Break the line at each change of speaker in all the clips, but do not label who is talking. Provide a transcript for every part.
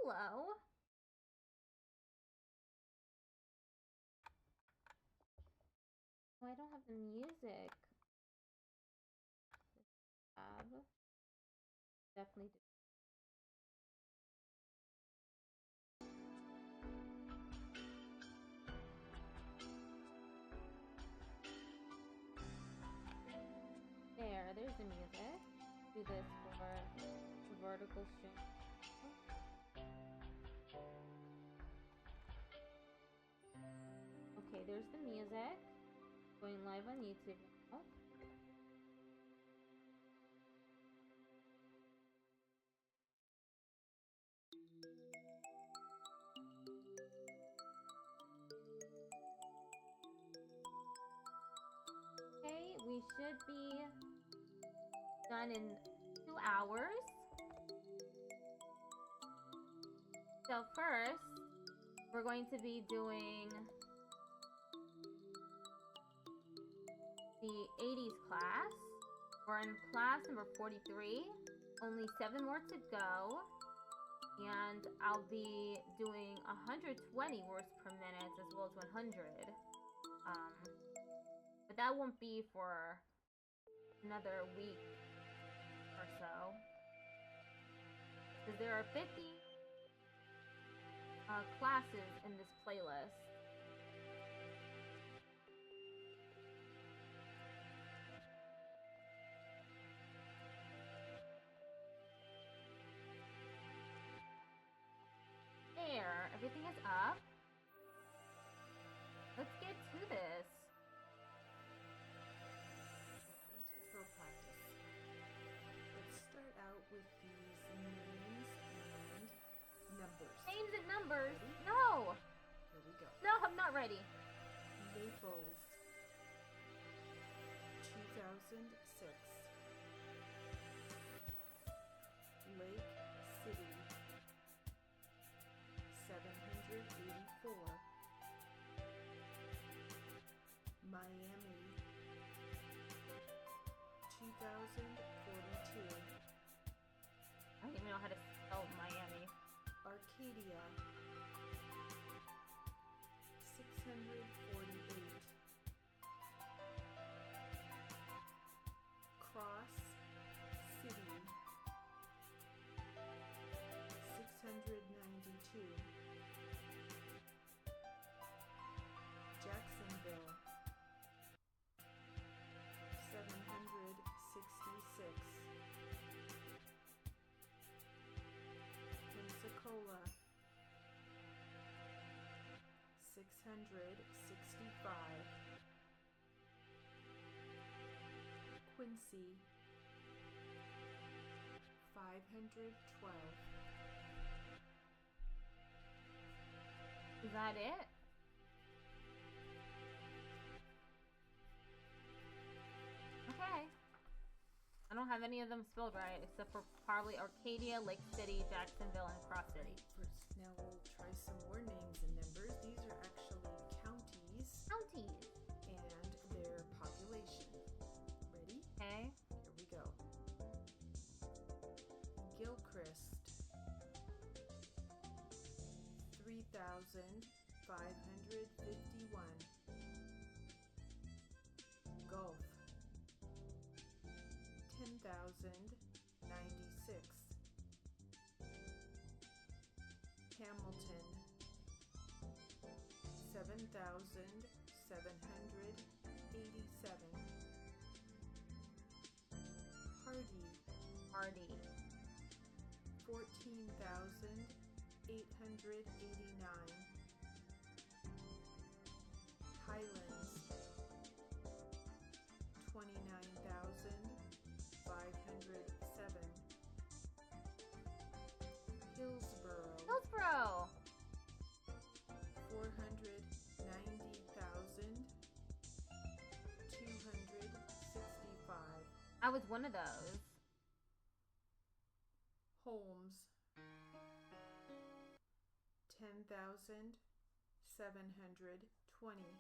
Hello. Oh, I don't have the music. Tab. Definitely do. There's the music. Do this for the vertical string. Okay, there's the music. Going live on YouTube now. Okay, we should be done in 2 hours. So first, we're going to be doing the 80s class. We're in class number 43. Only 7 more to go. And I'll be doing 120 words per minute as well as 100. But that won't be for another week or so. Because there are 50 classes in this playlist. There, everything is up. Let's get to this.
Intro practice. Let's start out with these names and numbers.
Names and numbers?
Ready?
No!
Here we go.
No, I'm not ready.
Naples, 2006. Lake City, 784. 2042.
I don't even know how to spell Miami.
Arcadia, 648. Cross City, 692. Jacksonville, 766. Pensacola, 665. Quincy, 512.
Is that it? Okay. I don't have any of them spelled right, except for probably Arcadia, Lake City, Jacksonville, and Cross City.
First, now we'll try some more names and numbers. These are actually counties
Counties.
and their population. Ready?
Okay.
Here we go. Gilchrist, 3,551. Gulf, 10,096. Hamilton, 7,787.
Hardy.
14,889. Highlands, 29,507. Hillsborough,
Hillsborough.
490,265.
I was one of those.
Holmes, 10,720.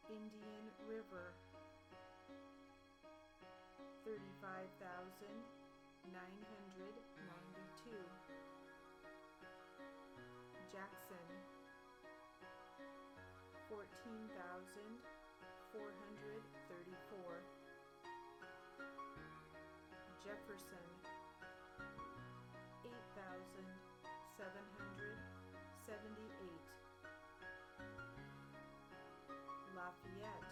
Indian River, 35,992. Jackson, 14,434. Jefferson, 8,778. Lafayette,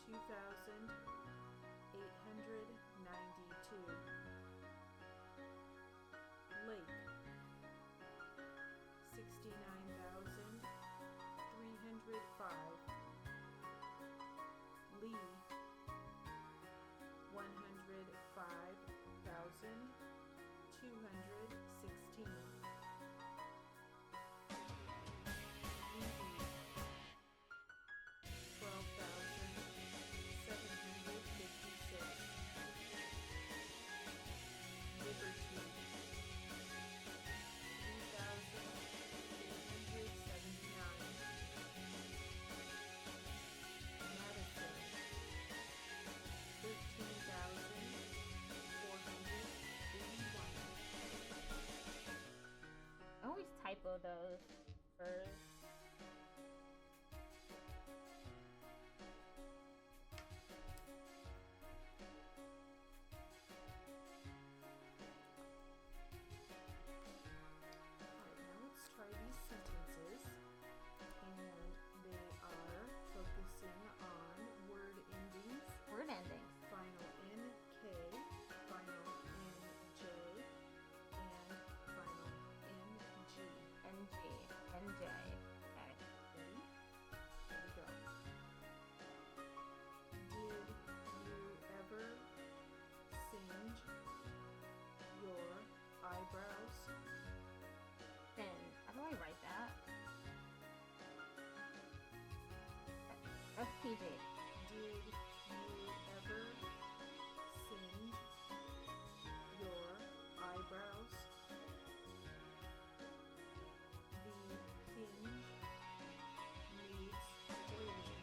2,892. Lake, 69,305. Lee, 105,216. Levy, 12,756. Liberty, 3,879. Madison, 13,481.
I always typo those first.
Alright, now let's try these sentences. And they are focusing on word endings.
Word endings.
Final NK, final NJ, and final NG.
NG. NJ. Okay.
Ready? Here we go. Did you ever singe your eyebrows?
Singe. How do I write that? SPG.
Did you ever singe your eyebrows? The hinge needs oiling.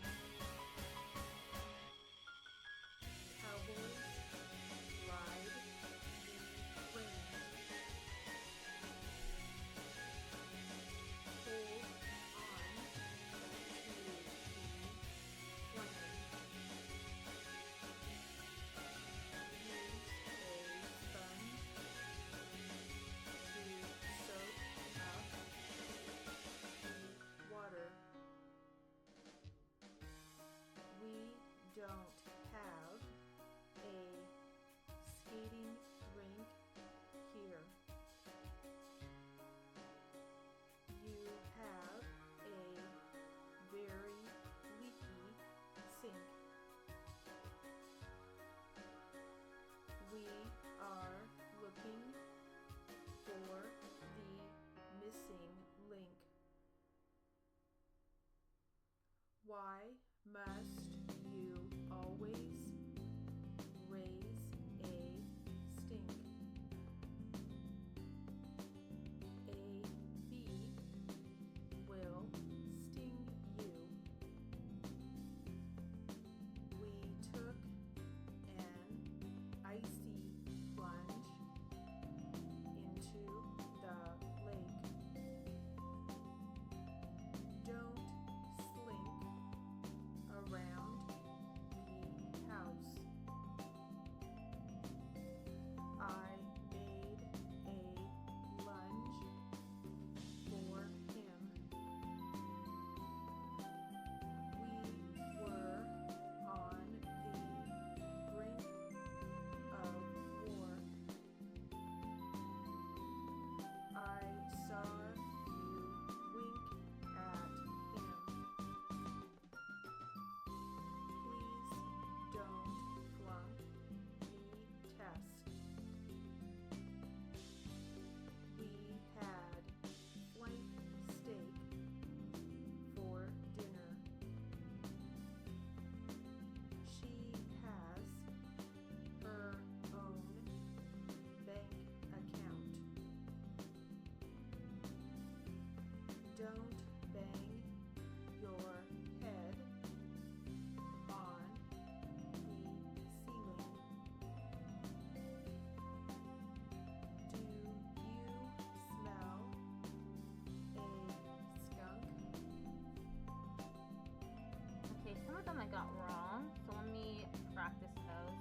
got wrong. So let me practice those.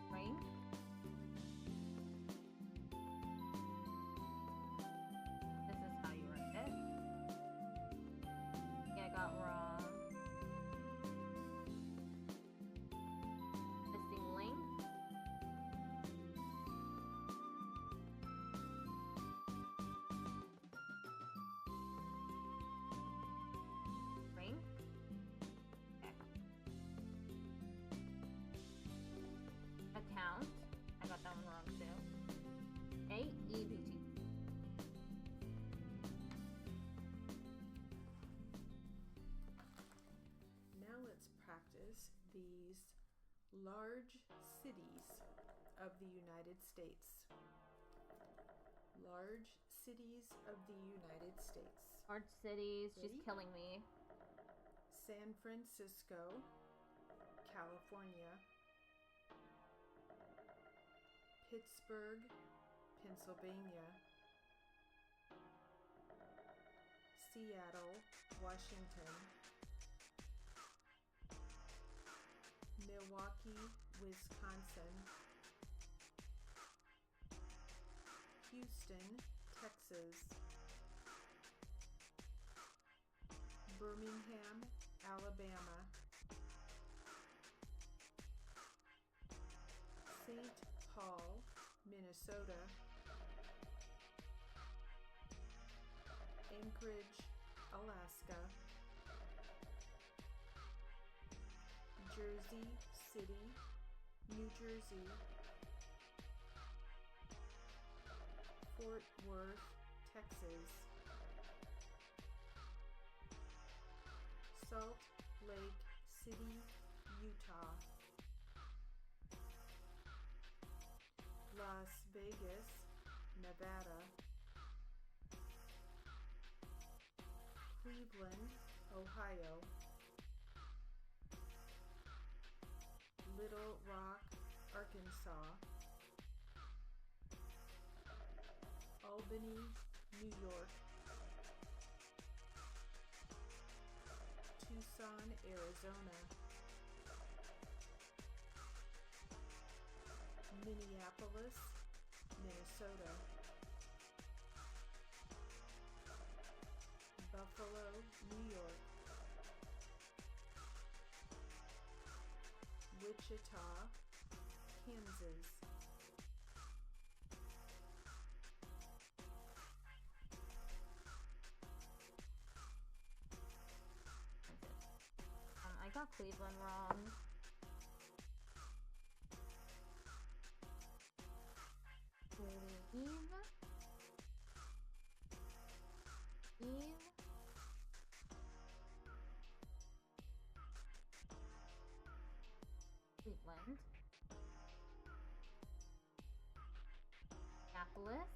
Ring. This is how you write it. Yeah, I got wrong. Missing link. Ring. Account. I got that one wrong too. AEBT.
Now let's practice these large cities of the United States. Large cities of the United States.
Large cities. She's
Ready?
killing me.
San Francisco, California. Pittsburgh, Pennsylvania. Seattle, Washington. Milwaukee, Wisconsin. Houston, Texas. Birmingham, Alabama. St. Paul, Minnesota. Anchorage, Alaska. Jersey City, New Jersey. Fort Worth, Texas. Salt Lake City, Utah. Las Vegas, Nevada. Cleveland, Ohio. Little Rock, Arkansas. Albany, New York. Tucson, Arizona. Minneapolis, Minnesota. Buffalo, New York. Wichita, Kansas.
I got Cleveland wrong. Eve. Cleveland. Minneapolis.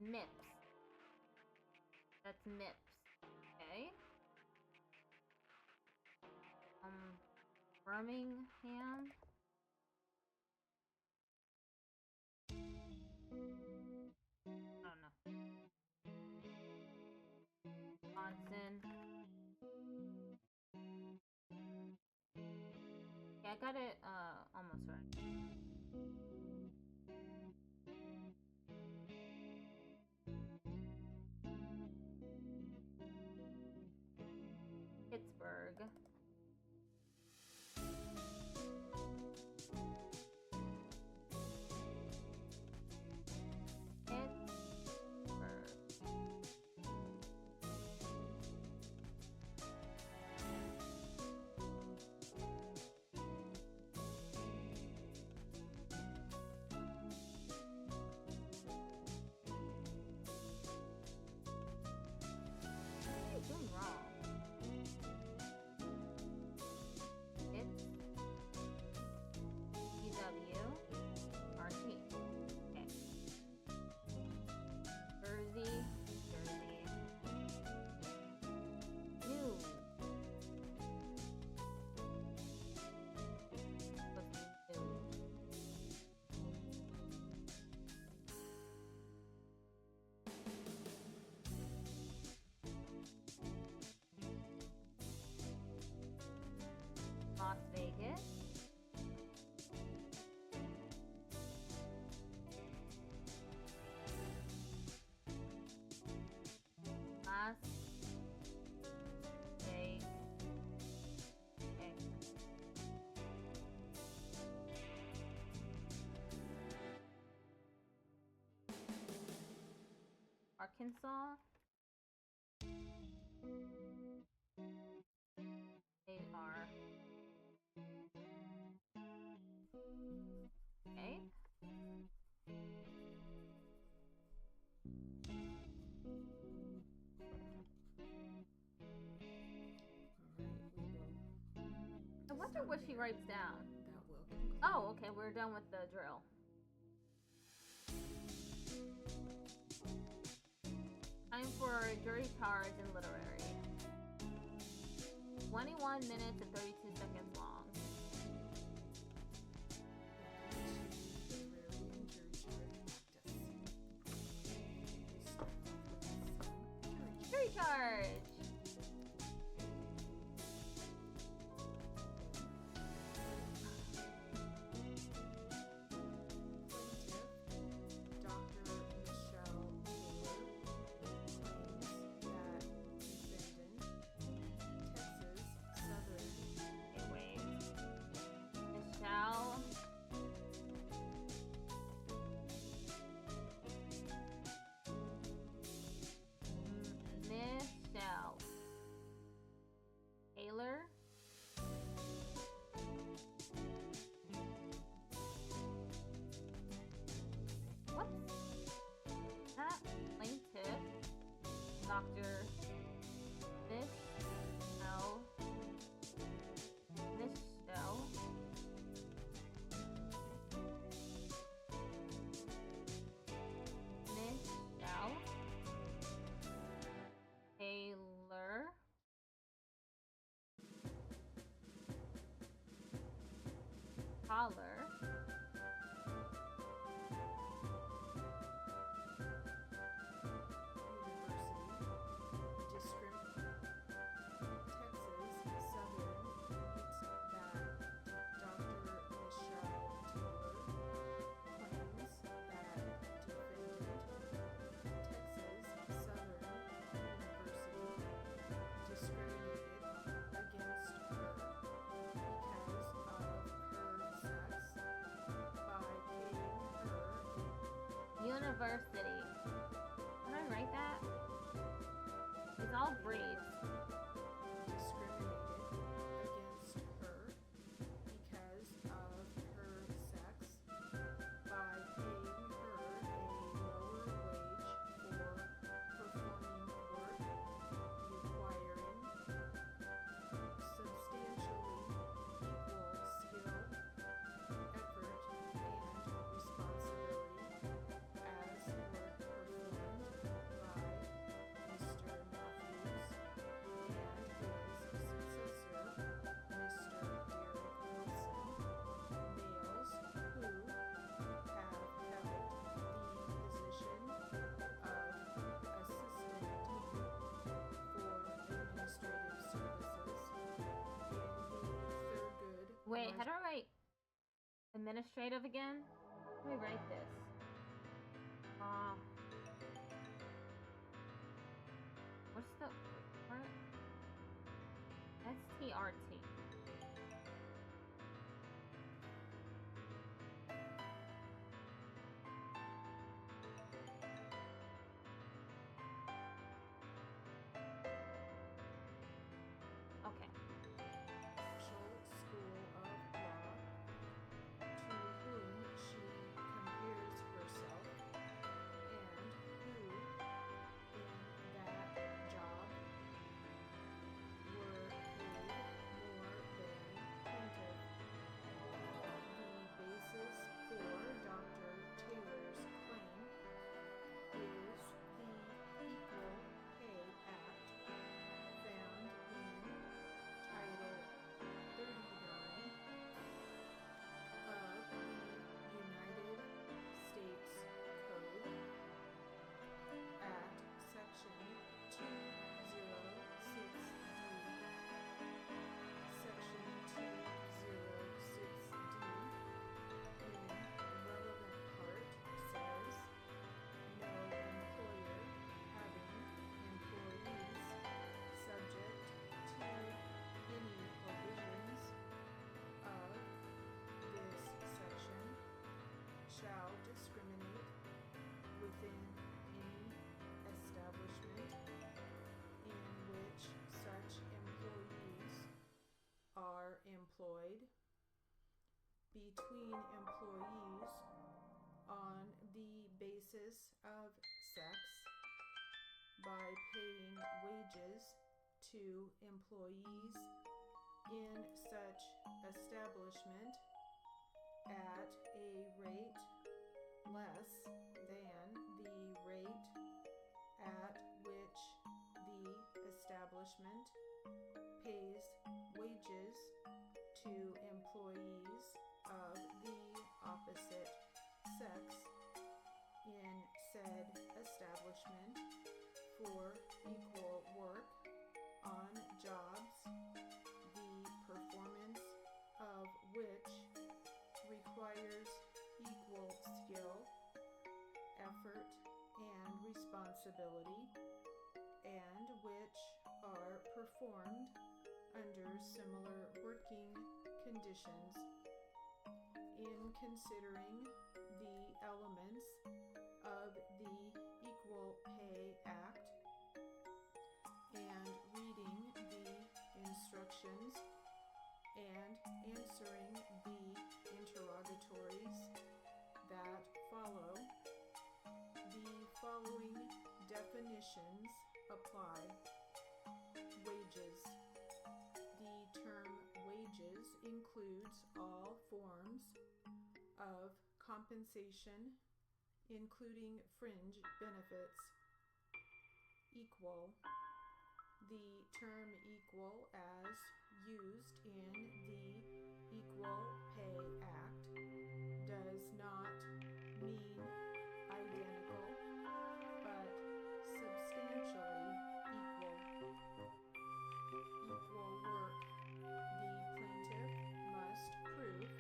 Mips. That's Mips. Okay. Birmingham. I don't know. Wisconsin. Yeah, I got it almost right. Pittsburgh. Arkansas. They are. Okay. I wonder what she writes down.
That will conclude.
Oh, okay, we're done with the drill. Time for jury charge and literary. 21 minutes and 32 seconds long. Jury charge! Dr. Michelle. Taylor. Holler. University. Did I write that? It's all brief.
Discriminated against her because of her sex by paying her a lower wage for performing work requiring substantially equal skill, effort, and responsibility as work performed by Mr. Matthews and his successor, Mr. Derek Wilson, males who have held the position of Assistant Dean for Administrative Services in the Thurgood.
Wait, how do I write administrative again? Let me write this. What's the word? STRT. Okay.
School of Law, to whom she compares herself, and who, in that job, were paid more between employees on the basis of sex by paying wages to employees in such establishment at a rate less than the rate at which the establishment pays wages to employees of the opposite sex in said establishment for equal work on jobs, the performance of which requires equal skill, effort, and responsibility, and which are performed under similar working conditions. In considering the elements of the Equal Pay Act and reading the instructions and answering the interrogatories that follow, the following definitions apply. Wages. The term wages includes all forms of compensation, including fringe benefits. Equal. The term equal as used in the Equal Pay Act does not mean identical, but substantially equal. Equal work. The plaintiff must prove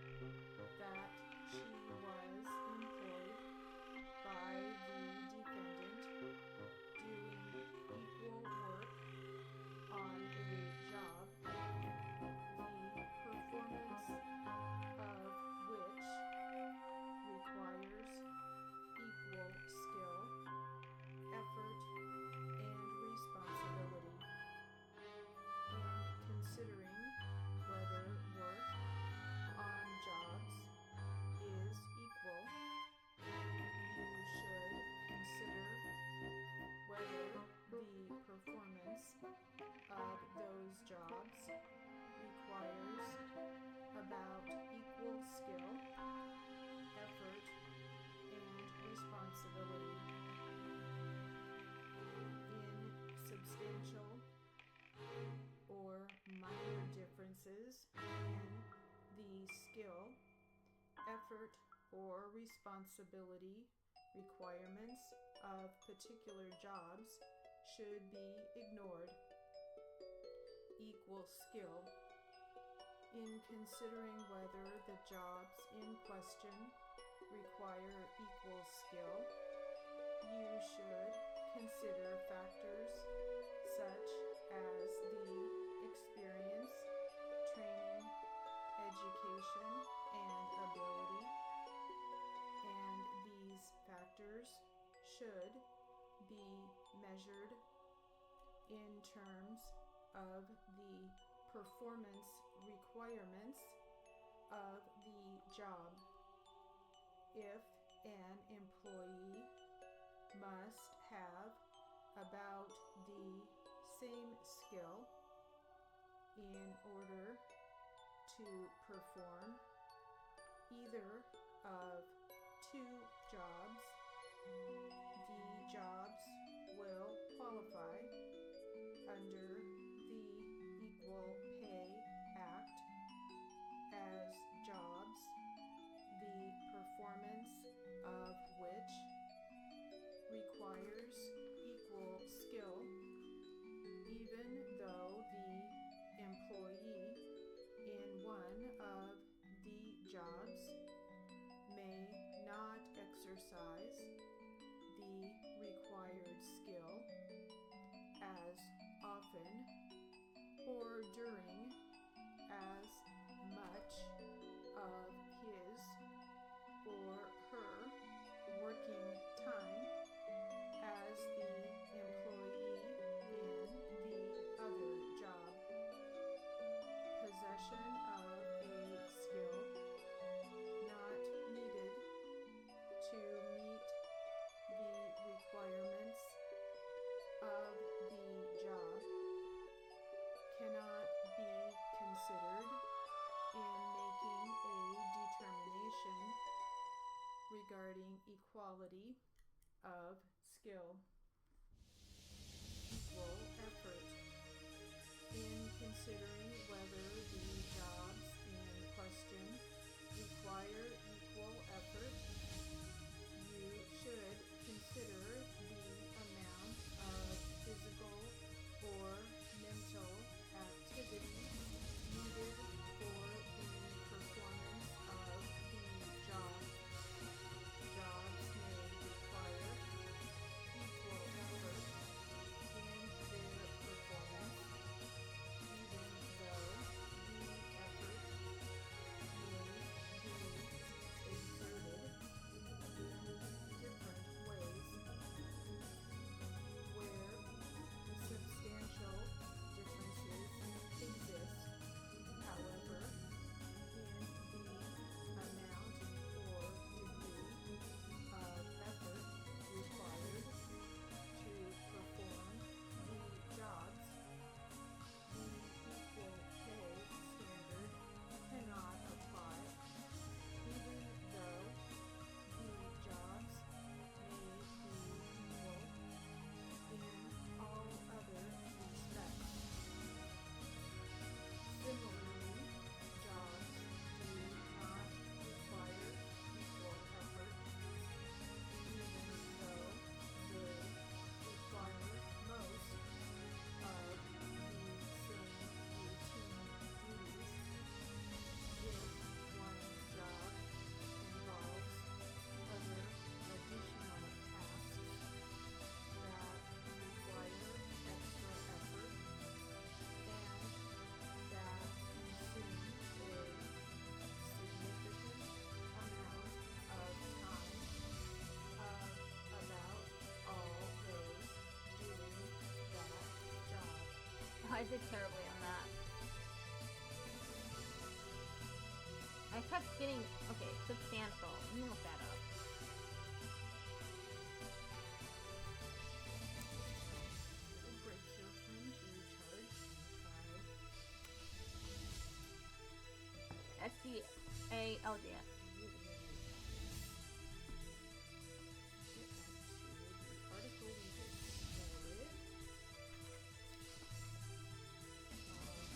that she was employed by the defendant doing equal work on a job, the performance of which requires equal skill, effort, and responsibility. In considering whether work on jobs is equal, you should consider whether the performance of those jobs requires about equal skill, effort, and responsibility. In substantial or minor differences in the skill, effort, or responsibility requirements of particular jobs should be ignored. Equal skill. In considering whether the jobs in question require equal skill, you should consider factors such as the experience, training, education, and ability, and these factors should be measured in terms of the performance requirements of the job. If an employee must have about the same skill in order to perform either of two jobs, the jobs will qualify under the Equal Pay Act as jobs, the performance of which requires equal skill, even though the employee in one of the jobs may not exercise quality of skill. Equal effort. In considering whether the jobs in question require equal effort, you should consider the amount of physical or mental activity needed for the performance of the job. Jobs may require equal effort in their performance, even though the effort may be exerted in different ways. Where substantial differences exist, however, in the amount or degree of effort required to perform the jobs, the equal pay standard cannot apply, even though the jobs may be equal in all other respects. Similarly, jobs do not require equal effort, even though they require most of the same routine duties. If one job involves other additional tasks that require extra effort and that consume a significant amount of time of about all those doing that job.
I did terribly on that. I kept getting, okay, substantial. Let me look that up.
It'll break your friend to recharge. Try.
SCALD.
Get back to the article we just started.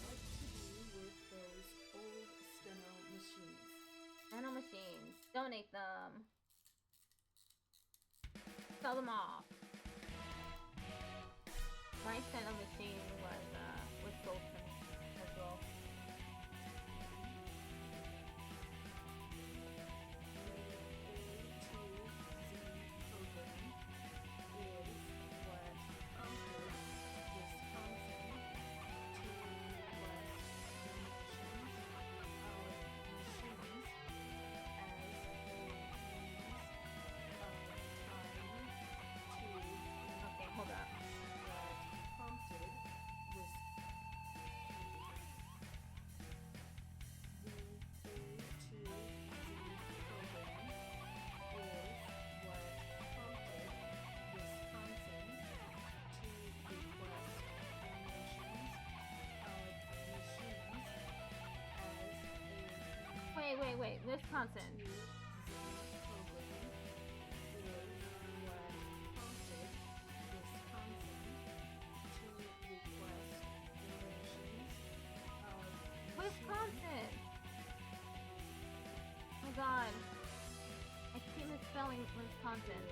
What to do with those old steno machines?
Nano machines. Donate them. Sell them off. My steno machine was sold as well. Okay, hold up. Wait, Wisconsin. Wisconsin! Oh my god. I keep misspelling Wisconsin.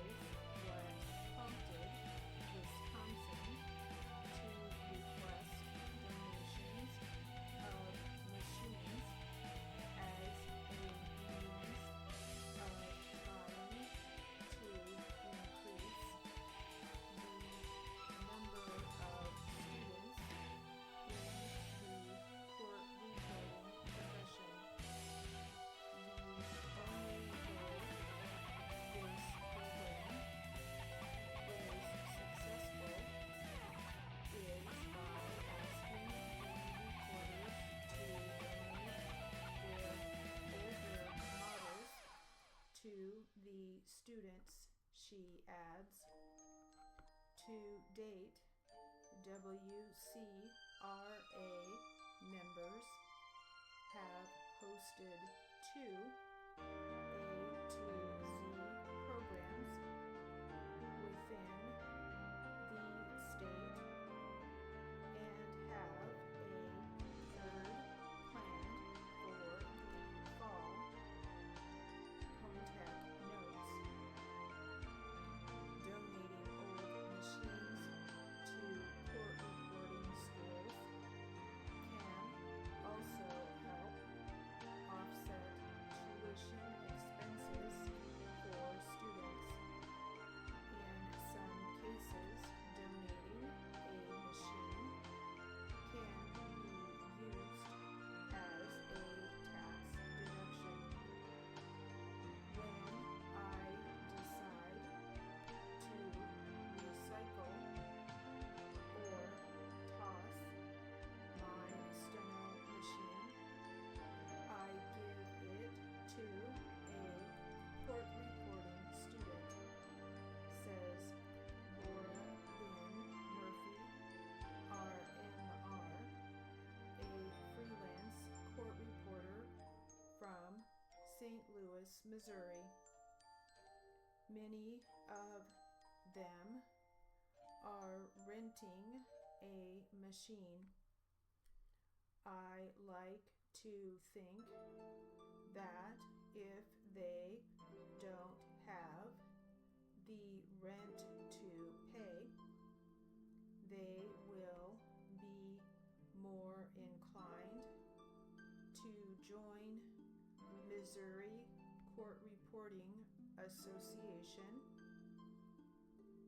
To the students, she adds. To date, WCRA members have hosted 2 A to Z programs Louis, Missouri. Many of them are renting a machine. I like to think that if they don't have the rent to pay, they will be more inclined to join Missouri Court Reporting Association,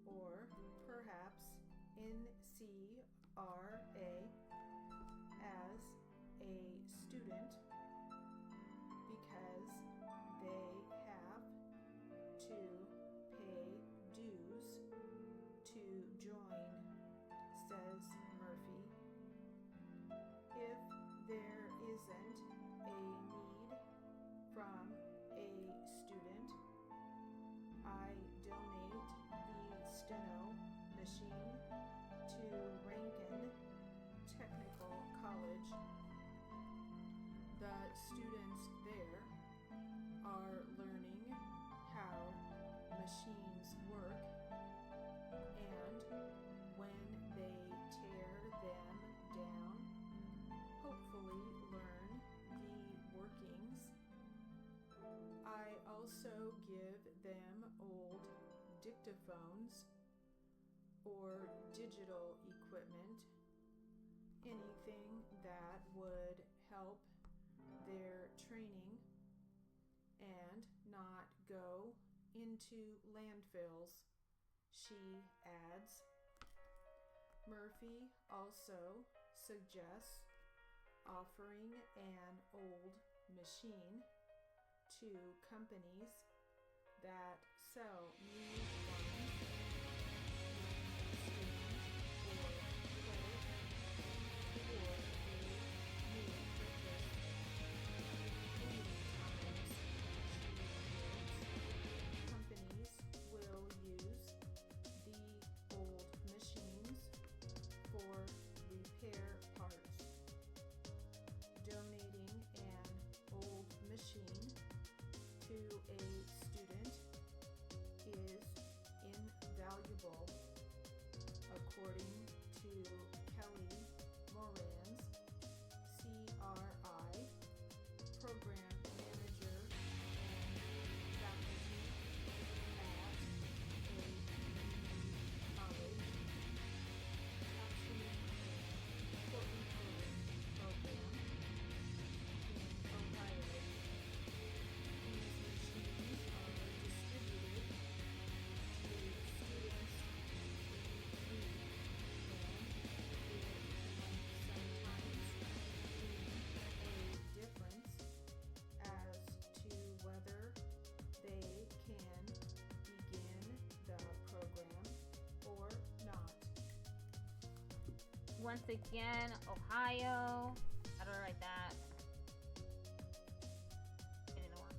or perhaps NCRA as a student, because they have to pay dues to join, says Murphy. If there isn't a need from a student, I donate the steno machine to Rankin Technical College. The students there are learning how machines work, and when they tear them down, hopefully learn the workings. I also give them old dictaphones or digital equipment, anything that would help their training and not go into landfills, she adds. Murphy also suggests offering an old machine to companies that sell new ones when students or play or a new purchase. Many times, companies will use the old machines for repair parts. Donating an old machine to a student is invaluable, according to Kelly Moran's, CRI, program manager and faculty at a college, captioning and court program in Ohio. These machines are distributed to students in need, and it can sometimes mean a difference as to whether they can begin the program or not.
Once again, Ohio. How do I write that? It didn't work.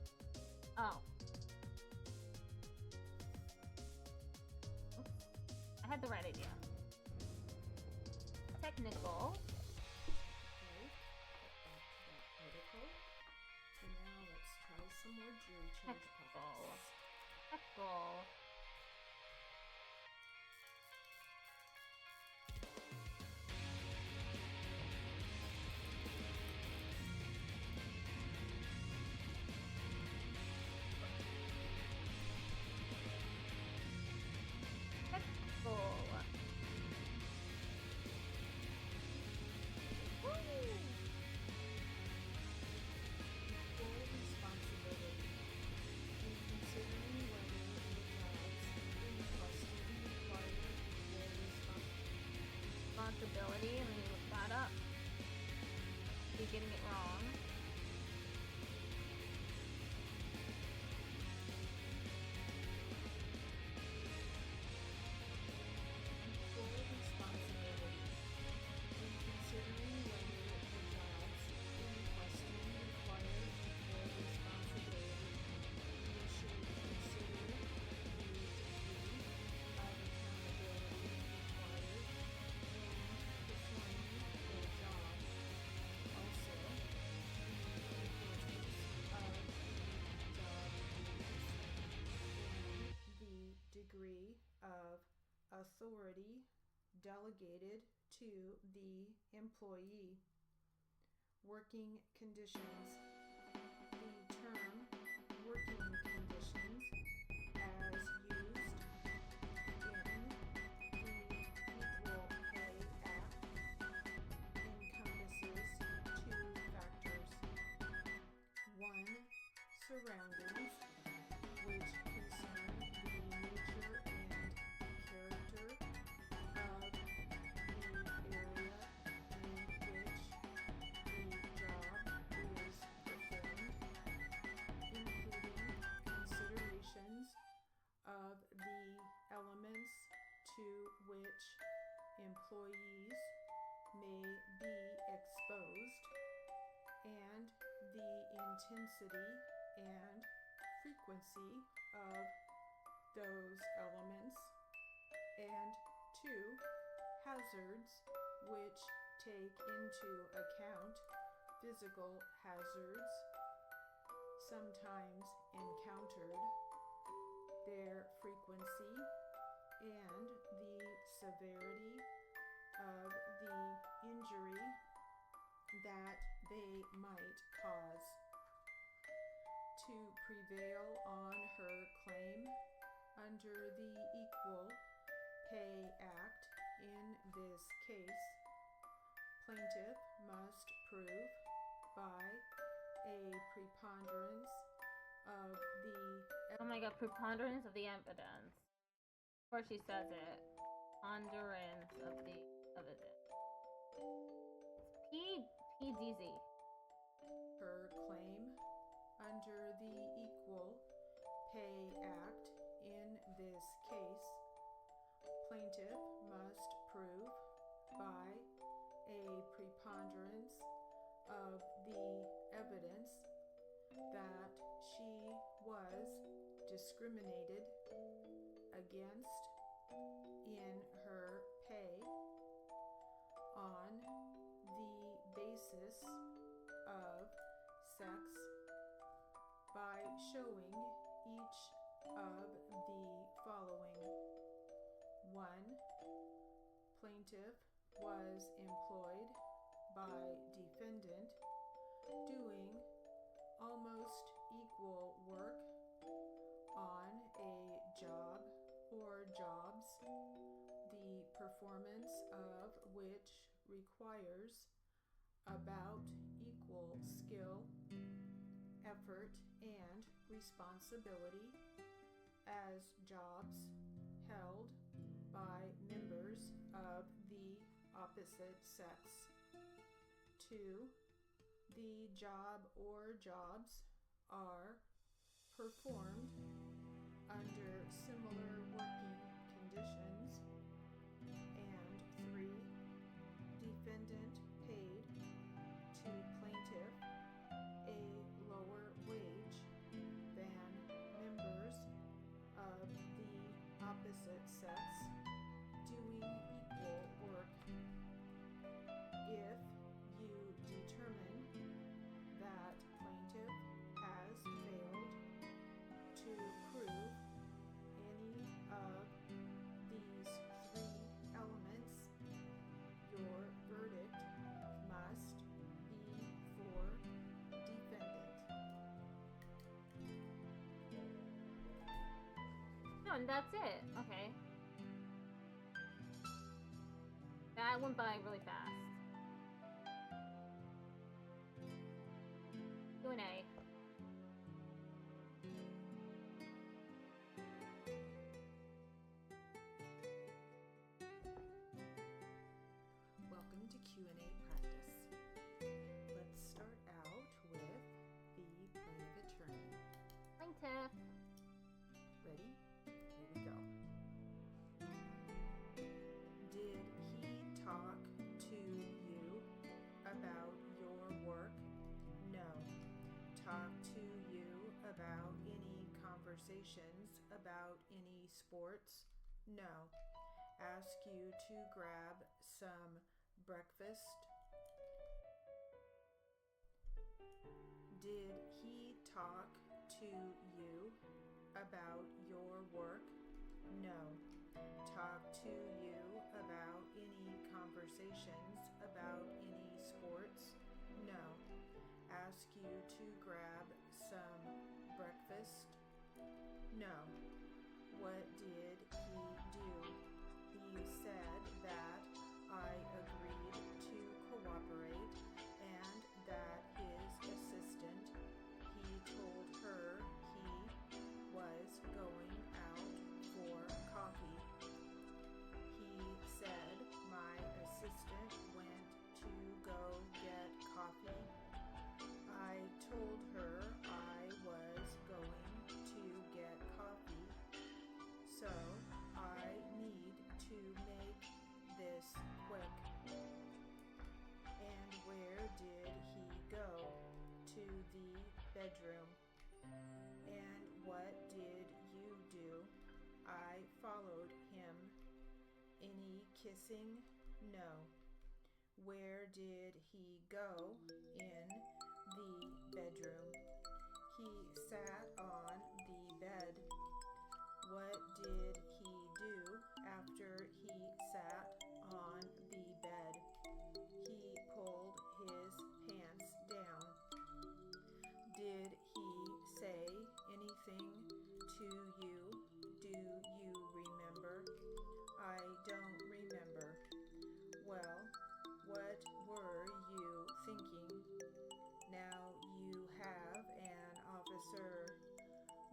Oh. Oops. I had the right idea. Technical.
Okay, put that article. And now let's try some more jury charge
Technical.
puzzles.
Technical. Technical. Woo!
Full responsibility in considering whether the jobs in question require full
Responsibility. Let me look that up. You're getting it wrong.
full responsibility in considering whether the jobs in question require full responsibility. You should consider the degree of accountability required when performing the job. Also, authority delegated to the employee. Working conditions. The term working conditions, as used in the Equal Pay Act, encompasses two factors. One, surroundings, which concern the nature and character of the area in which the job is performed, including considerations of the elements to which employees may be exposed, and the intensity and frequency of those elements, and two, hazards, which take into account physical hazards sometimes encountered, their frequency, and the severity of the injury that they might cause. To prevail on her claim under the Equal Pay Act in this case, plaintiff must prove by a preponderance of the
Oh my god, preponderance of the evidence. Of course she says it. Preponderance of the evidence. PDZ.
her claim under the Equal Pay Act in this case, plaintiff must prove by a preponderance of the evidence that she was discriminated against in her pay on the basis of sex by showing each of the following. 1. Plaintiff was employed by defendant doing almost equal work on a job or jobs, the performance of which requires about equal skill, effort, and responsibility as jobs held by members of the opposite sex. 2. The job or jobs are performed under similar working conditions. And 3. Defendant paid to plaintiff a lower wage than members of the opposite sex doing equal work. If you determine that plaintiff has failed to prove any of these three elements, your verdict must be for defendant.
No, and that's it. Okay. That went by really fast. Q&A.
Welcome to Q&A practice. Let's start out with the plaintiff attorney.
Plaintiff.
Ready? Here we go. Did he talk to you about your work? No. Talk to you about any conversations about any sports? No. Ask you to grab some breakfast? Did he talk to you about your work? No. Talk to No. What did he do? He said that I agreed to cooperate and that his assistant, he told her he was going out for coffee. He said my assistant went to go get coffee. I told her I was going to get coffee, so I need to make this quick. And where did he go? To the bedroom. And what did you do? I followed him. Any kissing? No. Where did he go? In the bedroom. He sat on the bed. What did he do after he sat on the bed? He pulled his pants down. Did he say anything to you? Do you remember? I don't remember. Well, what were you thinking? Now you have an officer.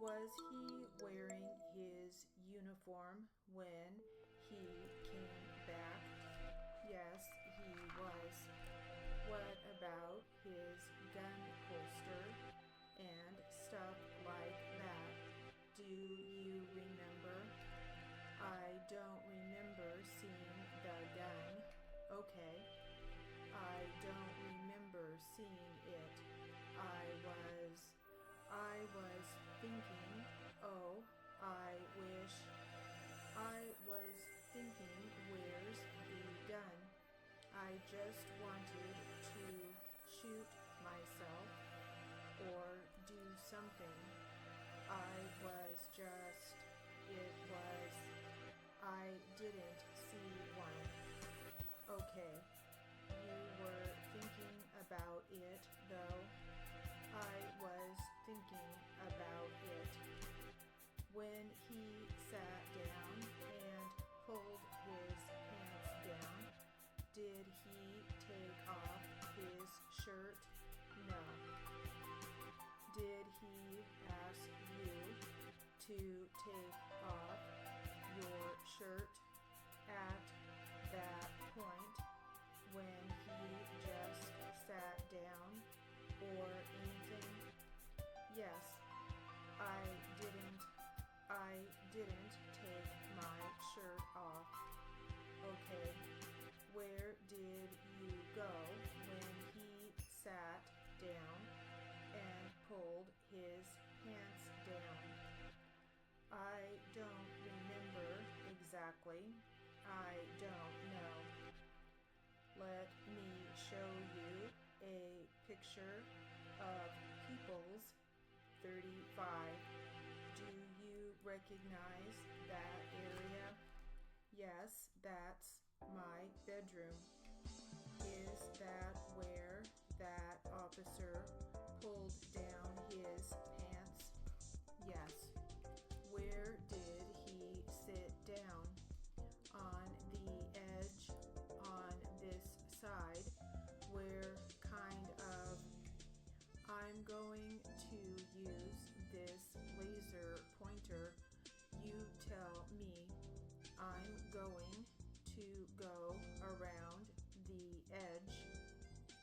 Was he wearing his uniform when he came back? Yes, he was. What about his gun holster and stuff like that? Do you remember? I don't remember seeing the gun. Okay. I don't remember seeing it. I was thinking, oh, I was thinking, where's the gun? I just wanted to shoot myself or do something. I didn't see one. Okay. You were thinking about it, though. I was thinking about it. When he sat down and pulled his pants down, did he take off his shirt? No. Did he ask you to take off your shirt at that point when he just sat down or anything? Yes. I didn't take my shirt off. Okay. Where did you go when he sat down and pulled his pants down? I don't remember exactly. I don't know. Let me show you a picture of People's 35. Do you recognize that area? Yes, that's my bedroom. Is that where that officer pulled down his pants? Yes. Where did he sit down? On the edge, on this side. Where kind of? I'm going to use this laser pointer. You tell me. I'm going to go around the edge,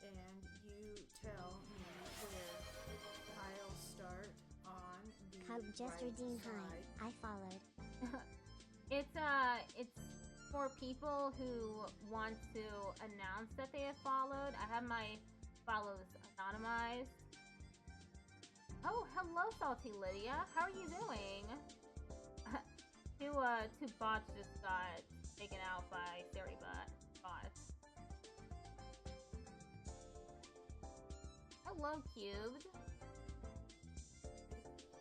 and you tell me where. I'll start on the
Jesterdine
right side.
Hi, I followed.
It's for people who want to announce that they have followed. I have my follows anonymized. Oh, hello, Salty Lydia. How are you doing? Two bots just got taken out by Siri bots. Hello, Cubed.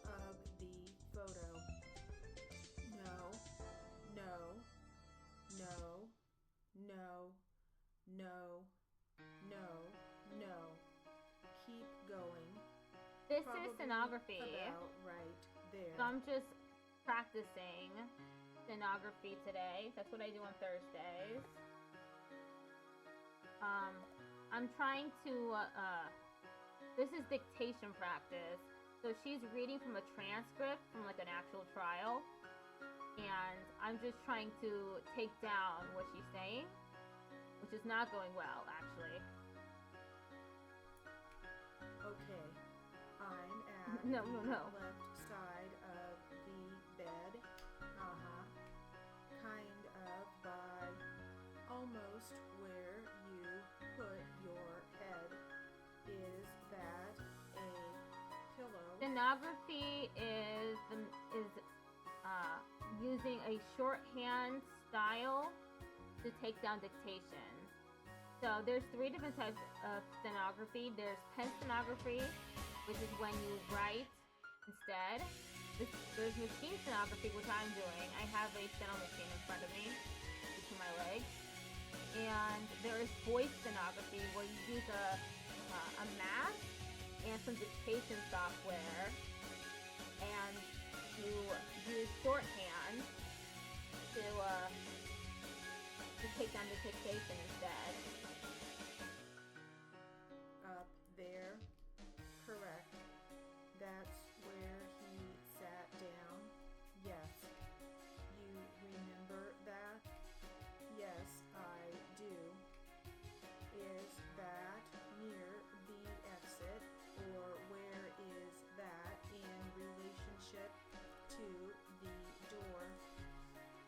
Of the photo. No. Keep going.
This
Probably
is stenography.
About right there.
So I'm just practicing stenography today. That's what I do on Thursdays. I'm trying to, this is dictation practice. So she's reading from a transcript from like an actual trial. And I'm just trying to take down what she's saying, which is not going well, actually.
Okay, I'm at
No.
the left side of the bed. Kind of by almost where you put your head. Is that a pillow?
Stenography is using a shorthand style to take down dictation. So there's 3 different types of stenography. There's pen stenography, which is when you write instead. There's machine stenography, which I'm doing. I have a steno machine in front of me between my legs. And there is voice stenography, where you use a mask and some dictation software, and you use shorthand to take down the dictation instead.
Up there, correct. That's where he sat down. Yes. You remember that? Yes, I do. Is that near the exit, or where is that in relationship to the door?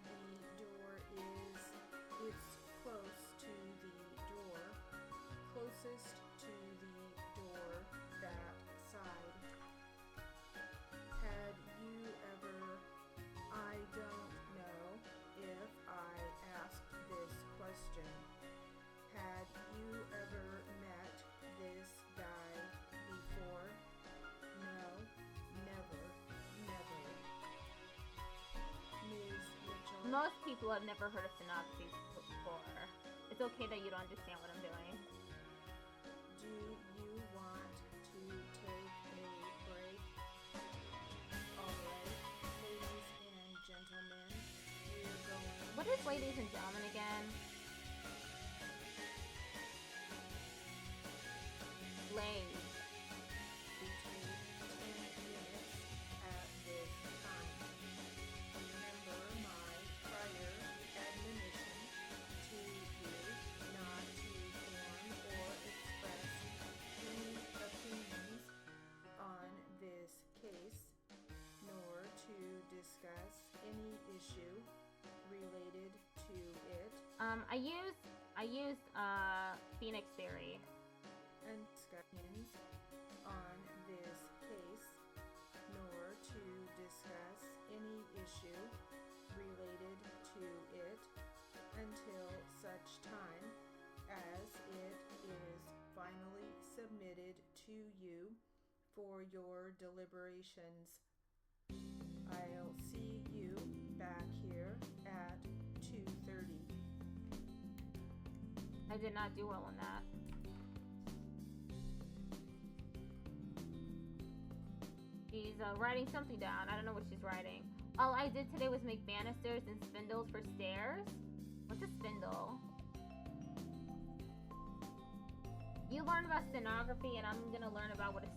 The door it's close to the door, closest to the door, that side. Had you ever, I don't know if I asked this question, had you ever met this guy before? No, never. Ms. Mitchell?
Most people have never heard of stenography before. It's okay that you don't understand what I'm doing.
Do you want to take a break? Alright, ladies and gentlemen, we're going...
What is ladies and gentlemen again? Ladies.
We take 10 minutes at this time. Remember my prior admonition to you not to form or express any opinions on this case, nor to discuss any issue related to it.
I used Phoenix Theory.
And discussions on this case, nor to discuss any issue related to it until such time as it is finally submitted to you for your deliberations. I'll see you back here at 2:30.
I did not do well on that. She's writing something down. I don't know what she's writing. All I did today was make banisters and spindles for stairs. What's a spindle? You learn about stenography, and I'm gonna learn about what a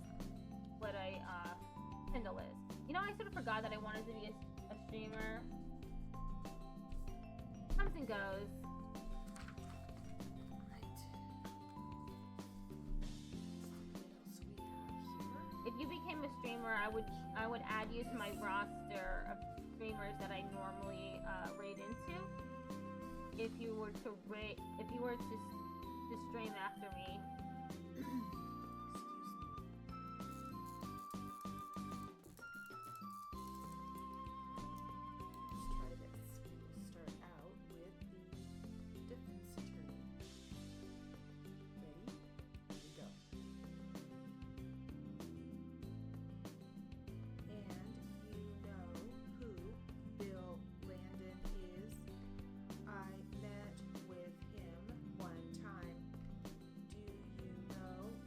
spindle is. You know, I sort of forgot that I wanted to be a streamer. Comes and goes. If you became a streamer, I would add you to my roster of streamers that I normally raid into. If you were to stream after me.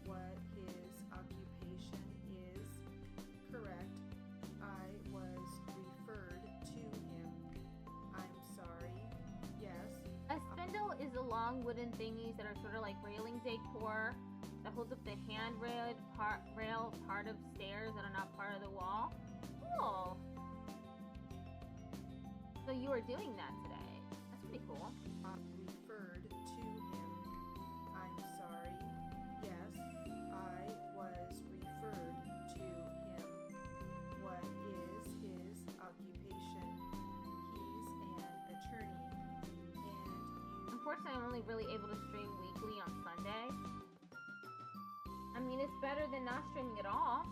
What
long wooden thingies that are sort of like railing decor that holds up the handrail part of stairs that are not part of the wall. Cool. So you are doing that today. That's pretty cool.
Referred to him. I'm sorry. Yes, I was referred to him. What is his occupation? He's an attorney. And you...
Unfortunately, I'm only really able to stream weekly on Sunday. I mean, it's better than not streaming at all.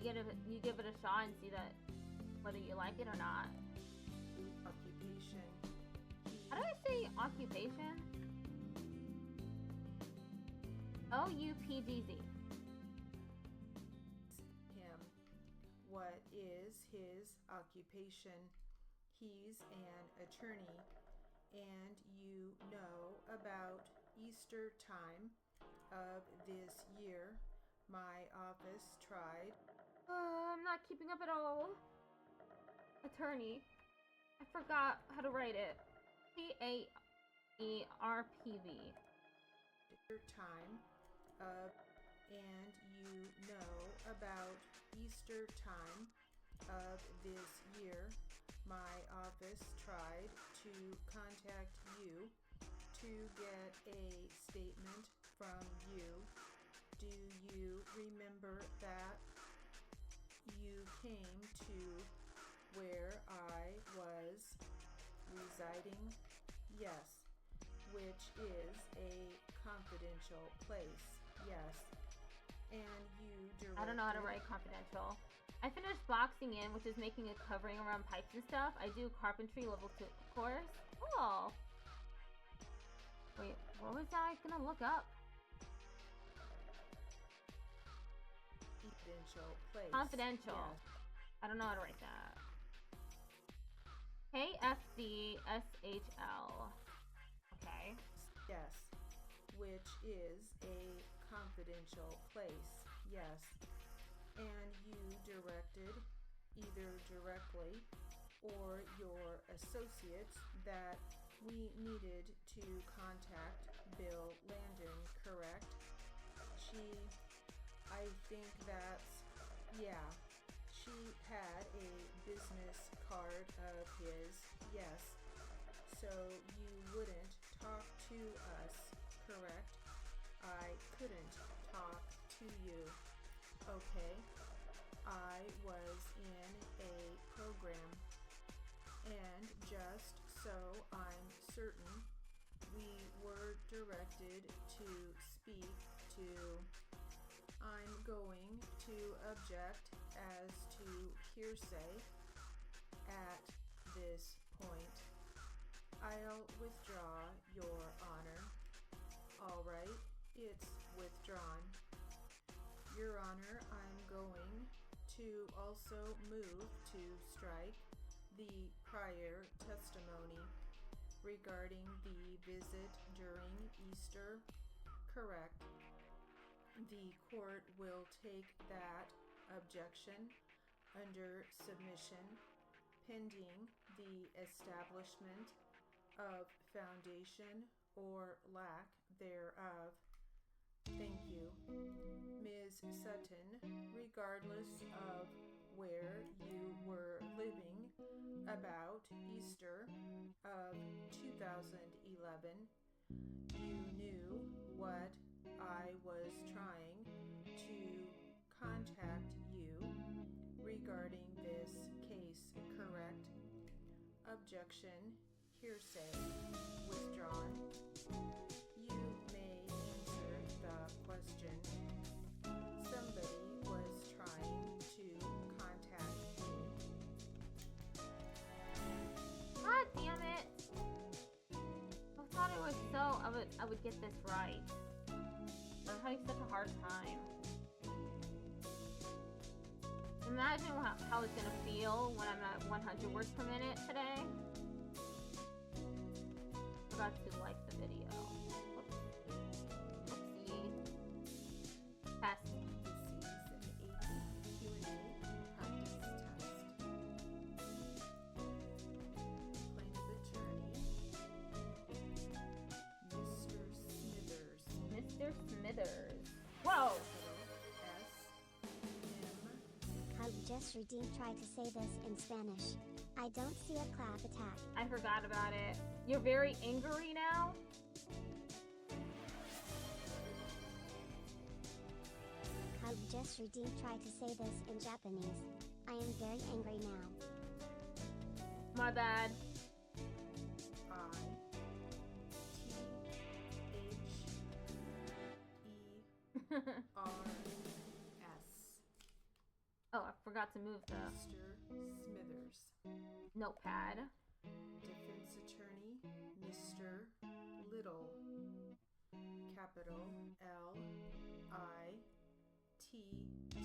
You give it a shot and see that whether you like it or not.
Occupation.
How do I say occupation? OUPGZ.
Him. What is his occupation? He's an attorney. And you know about Easter time of this year, my office tried.
I'm not keeping up at all. Attorney. I forgot how to write it. CAERPV.
Time of, and you know about Easter time of this year, my office tried to contact you to get a statement from you. Do you remember that? You came to where I was residing? Yes. Which is a confidential place. Yes. And you directed...
I don't know how to write confidential. I finished boxing in, which is making a covering around pipes and stuff. I do carpentry level 2 course. Cool. Wait, what was I gonna look up?
Confidential place.
Confidential.
Yes.
I don't know how to write that. KFDSHL. Okay.
Yes. Which is a confidential place. Yes. And you directed, either directly or your associates, that we needed to contact Bill Landon, correct? I think that's, yeah. She had a business card of his, yes. So you wouldn't talk to us, correct? I couldn't talk to you. Okay. I was in a program, and just so I'm certain, we were directed to speak to... I'm going to object as to hearsay at this point. I'll withdraw, Your Honor. All right, it's withdrawn. Your Honor, I'm going to also move to strike the prior testimony regarding the visit during Easter. Correct. The court will take that objection under submission pending the establishment of foundation or lack thereof. Thank you. Ms. Sutton, regardless of where you were living about Easter of 2011, you knew what I was trying to contact you regarding this case, correct? Objection, hearsay, withdrawn. You may answer the question. Somebody was trying to contact me.
God damn it! I thought it was so I would get this right. I'm having such a hard time. Imagine how it's gonna feel when I'm at 100 words per minute today. Forgot to like the video. Oopsie. Test.
Plaintiff attorney, Mr.
just redeemed. Try to say this in Spanish. I don't see a clap attack.
I forgot about it. You're very angry now?
I just redeemed. Try to say this in Japanese. I am very angry now.
My bad.
I-T-H-E-R-S.
Oh, I forgot to move the
Mr. Smithers.
notepad.
Defense Attorney, Mr. Little. Capital L I T T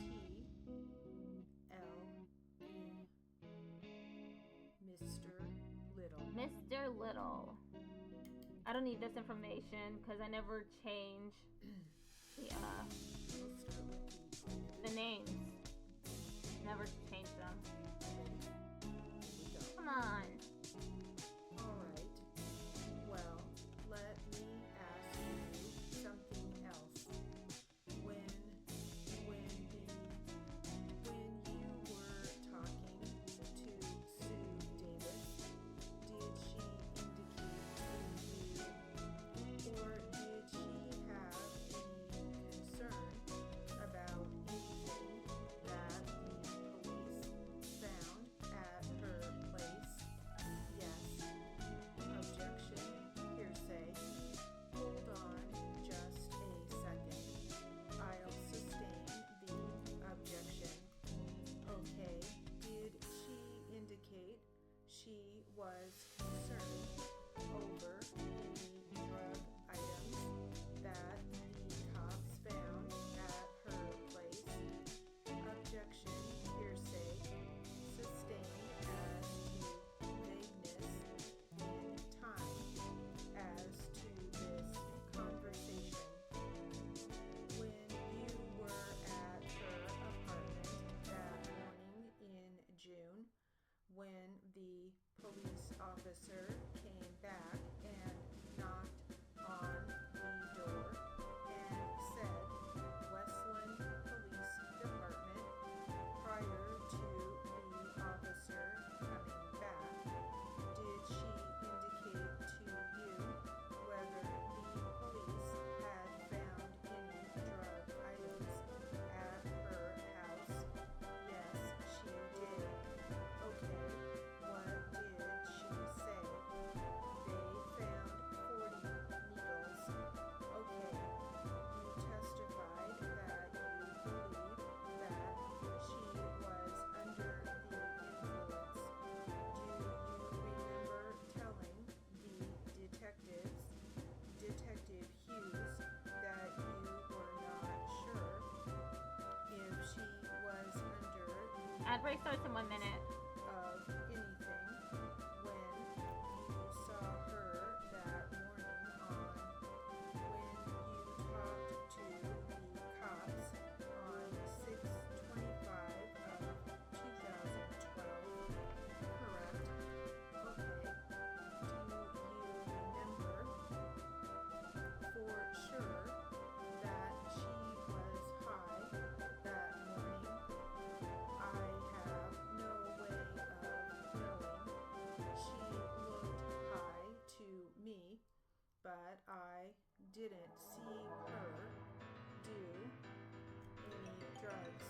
L E. Mr. Little.
Mr. Little. I don't need this information because I never change
We'll start with
the names. Never change them.
Here we go.
Come on.
Alright. Well, let me ask you something else. When you were talking to Sue Davis, did she indicate to you, or did she have any concern about anything that the police found at her place? Yes. Objection. Hearsay. Hold on just a second. I'll sustain the objection. Okay. Did she indicate she was concerned over any drug items that the cops found at her place? Objection. Hearsay. Sustained as to vagueness in time as to this conversation. When you were at her apartment that morning in June, when the police officer came back and knocked on the door and said, Westland Police Department, prior to the officer coming back, did she indicate to you whether the police had found any drug items at her house? Yes, she did. Okay, what did she say? They found 40 needles. Okay, you testified that you believe that she was under the influence. Do you remember telling the detectives, Detective Hughes, that you were not sure if she was under the
Ad break starts in 1 minute.
of anything when you saw her that morning on when you talked to the cops on 6/25 of 2012, correct? Okay. Do you remember for sure that she was high that morning? I have no way of knowing. She looked high to me, but I didn't see her do any drugs.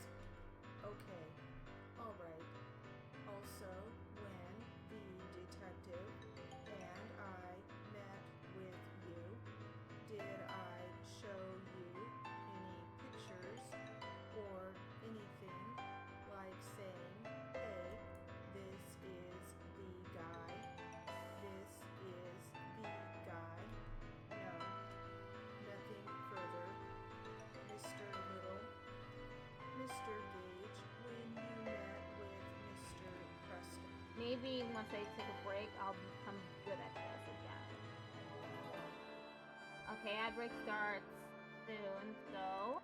Okay, alright. Also, when the detective and I met with you, did I show you any pictures or anything like saying, hey, this is the guy, this is the guy? No, nothing further. Mr. Little, Mr. Gage, when you met with Mr. Preston.
Maybe once I take a break, I'll become good at this again. Okay, ad break starts soon, so.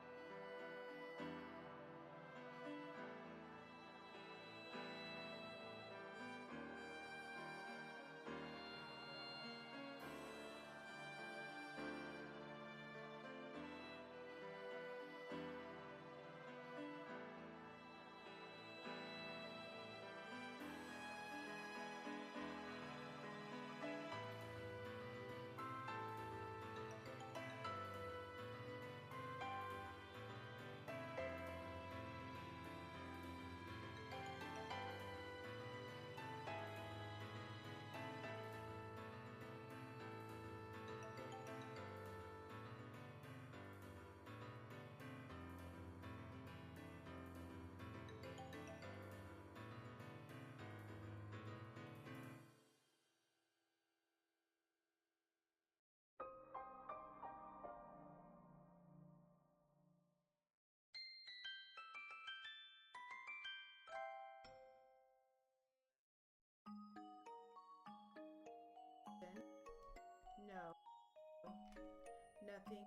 nothing.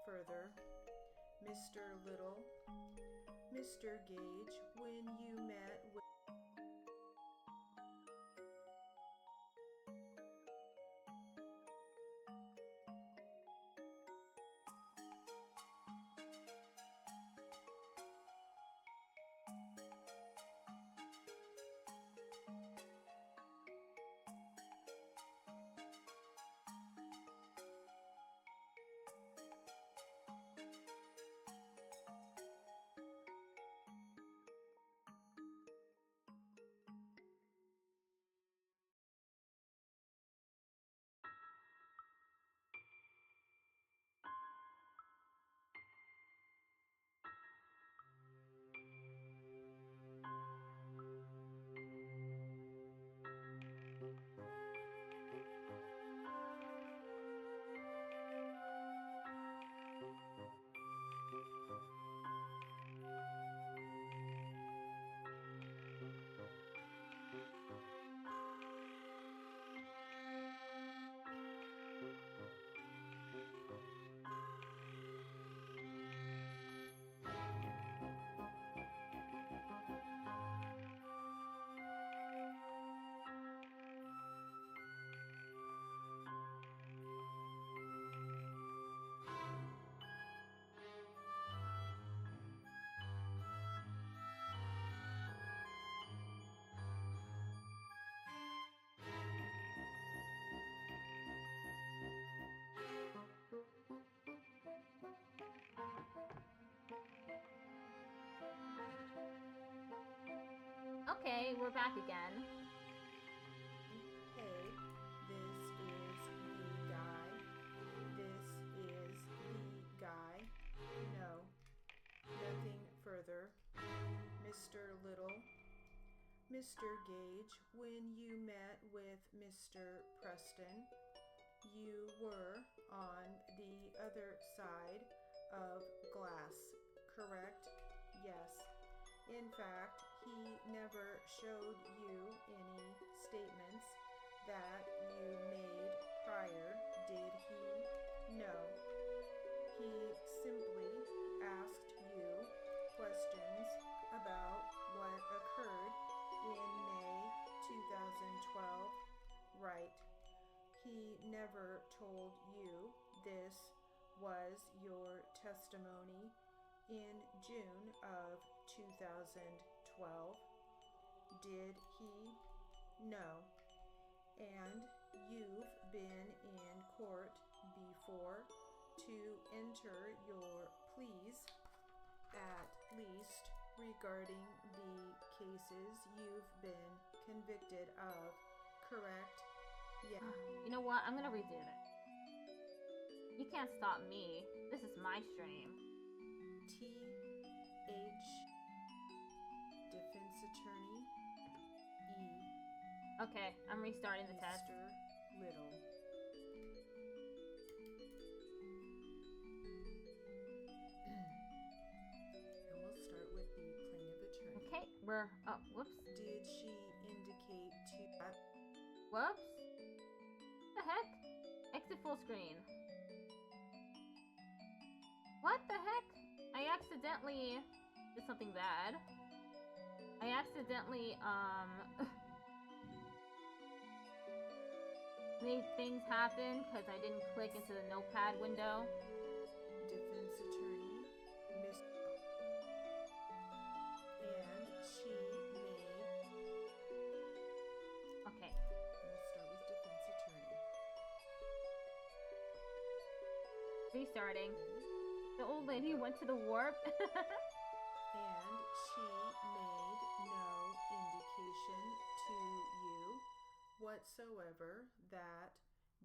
Further, Mr. Little, Mr. Gage, when you met with
Okay, we're back again.
hey, this is the guy. This is the guy. No, nothing further. Mr. Little, Mr. Gage, when you met with Mr. Preston, you were on the other side of glass, correct? Yes. In fact, he never showed you any statements that you made prior, did he? No. He simply asked you questions about what occurred in May 2012, right? He never told you this was your testimony in June of 2012, did he? No. And you've been in court before to enter your pleas, at least regarding the cases you've been convicted of, correct? Yeah.
You know what? I'm gonna redo it. You can't stop me. This is my stream.
T.H. Defense Attorney E.
Okay, I'm restarting the test.
Mr. Little. And we'll start with the plaintiff attorney.
Okay, we're. Oh, whoops.
Did she indicate to that?
Whoops. What the heck? Exit full screen. What the heck? I accidentally did something bad. I accidentally, made things happen because I didn't click into the Notepad window.
Defense attorney, Miss. And she made.
Okay.
We'll start with defense attorney.
Restarting. The old lady went to the warp.
And she made no indication whatsoever that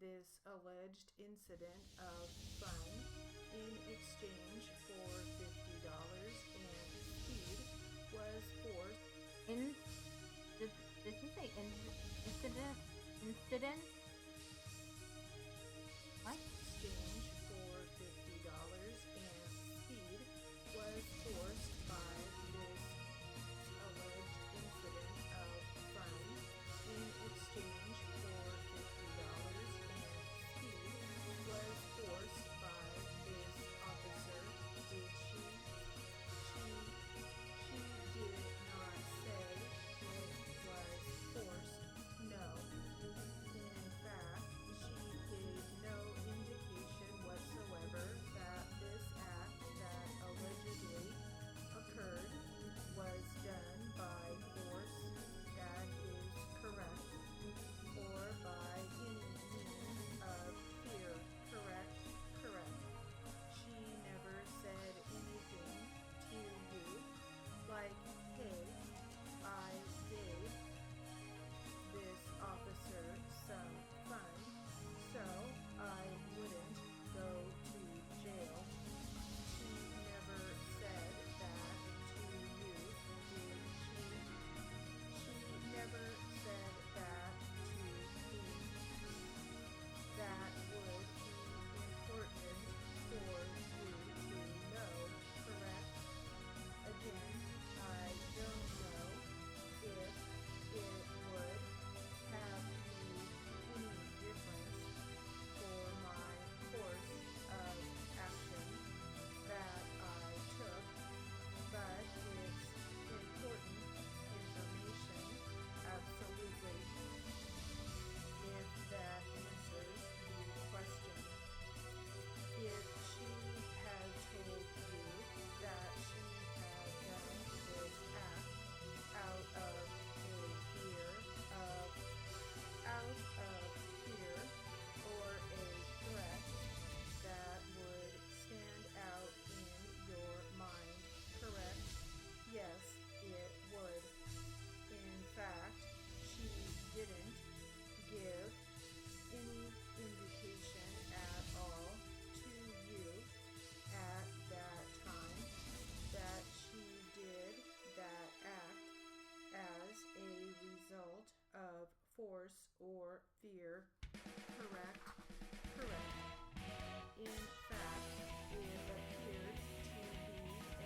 this alleged incident of fun in exchange for $50 and speed was forced.
Did you say incident? Incident? What?
Exchange for $50 and speed was forced by this alleged incident of fun in exchange for $50 and speed was forced by this officer. Did she? She did not say it was forced. No. In fact, she gave no indication whatsoever that this act that allegedly occurred was done by force. That is correct. Or by any means of fear. Correct. Correct. She never said anything to you like, hey, I gave this officer some fun, so I wouldn't go to jail. She never said that to you, did she? She never said that to me. That would be important for you to know, correct? Again, I don't know if it would have made any difference for my course of action that I took, but it's important information, absolutely. If that answers the question. If she had told you that she had done this act out of fear or a threat that would stand out in your mind, correct? Yes, it would. In fact, she didn't give any indication at all to you at that time that she did that act as a result of force or fear, correct? Correct. In fact, it appeared to be a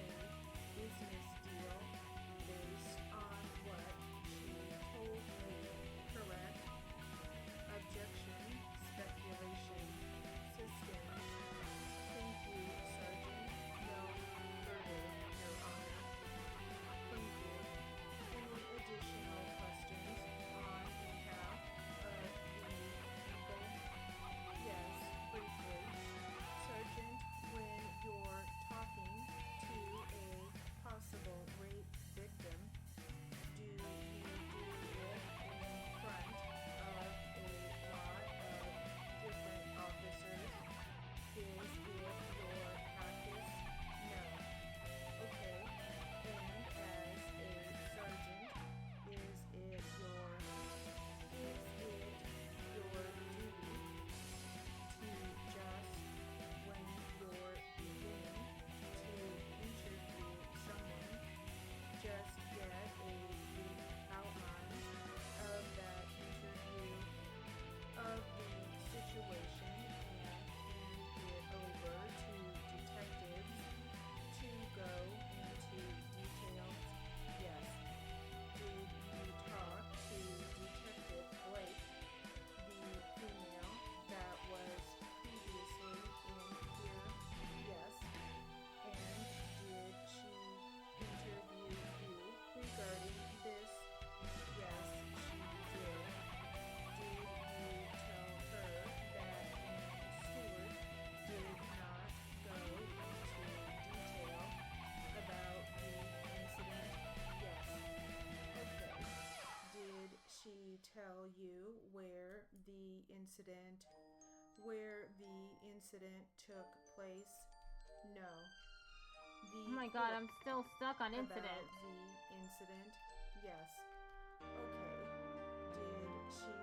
business deal based on what she told you, correct? Objection, speculation, systems. Thank you, Sergeant. No further, Your Honor. Thank you. Any additional questions on behalf of the people? Yes, briefly. Sergeant, when you're talking to a possible rape victim, do you do it in front of a lot of different officers? Is it your practice? No. Okay. And as a sergeant, is it your duty to just when you're beginning to interview someone, just get a brief outline of that interview, of the situation, and hand it over to detectives to go into details? Yes. Did you talk to Detective Blake, the female that was previously in here? Yes. And did she interview you regarding this? Yes, she did. Did you tell her that Stewart did not go into detail about the incident? Yes. Okay. Did she tell you where the incident took place? No.
Oh my god, I'm still stuck on incident.
About the incident? Yes. Okay. Did she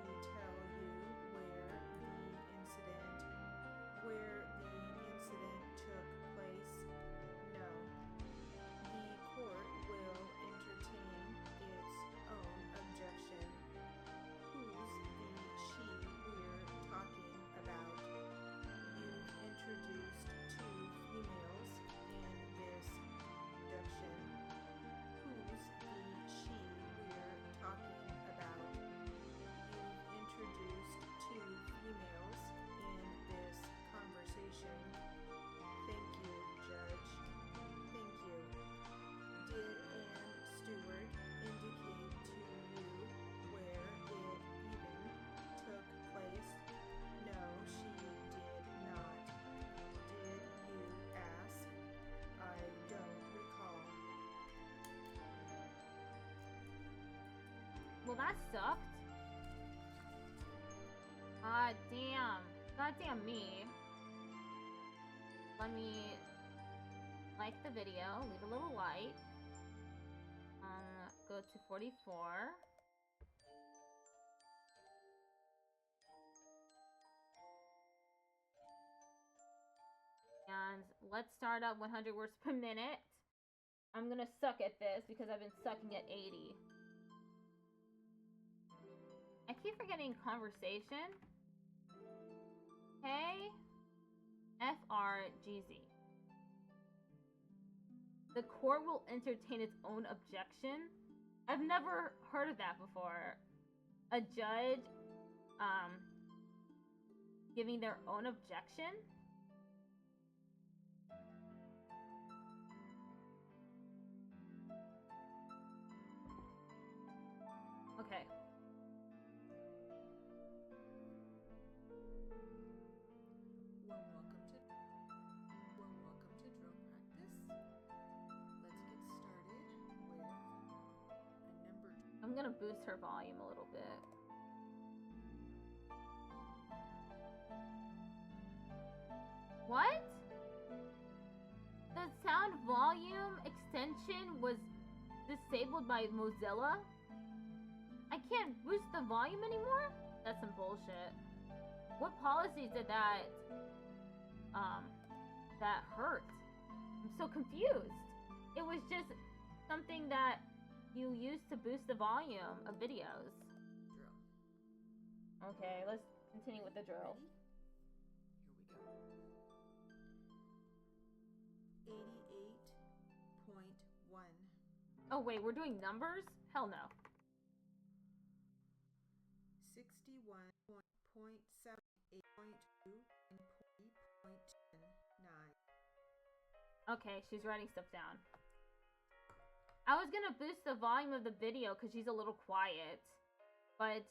Well, that sucked. God damn. God damn me. Let me like the video, leave a little light. Go to 44. And let's start up 100 words per minute. I'm gonna suck at this because I've been sucking at 80. I keep forgetting conversation. KFRGZ. The court will entertain its own objection. I've never heard of that before. A judge giving their own objection? Okay.
Well, welcome to drill practice. Let's get started with a number.
I'm gonna boost her volume a little bit. What? The sound volume extension was disabled by Mozilla? I can't boost the volume anymore? That's some bullshit. What policies did that hurt? I'm so confused. It was just something that you use to boost the volume of videos.
Drill.
Okay, let's continue with the drill.
Ready? Here we go. 88.1.
Oh wait, we're doing numbers? Hell no.
61.78.2 and 40.9.
Okay, she's writing stuff down. I was gonna boost the volume of the video because she's a little quiet, but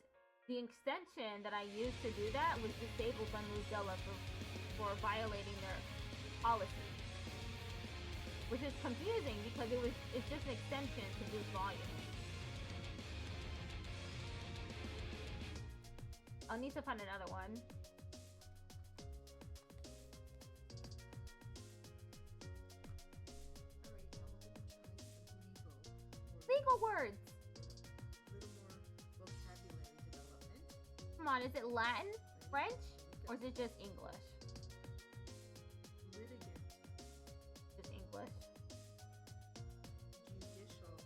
the extension that I used to do that was disabled by Mozilla for violating their policy, which is confusing because it's just an extension to boost volume. I'll need to find another one. Legal words.
A little more vocabulary development.
Come on, is it Latin, French, or is it just English?
Litigant.
Just English.
Judicial.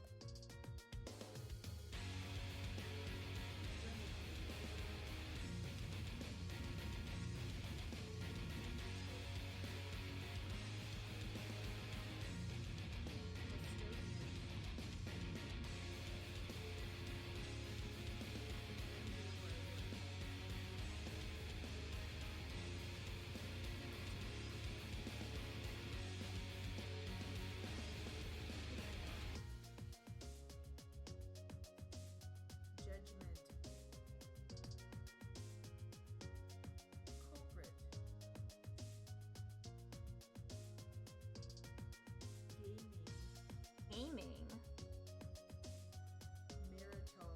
Judgment. Culprit. Gaming.
Gaming.
Marital.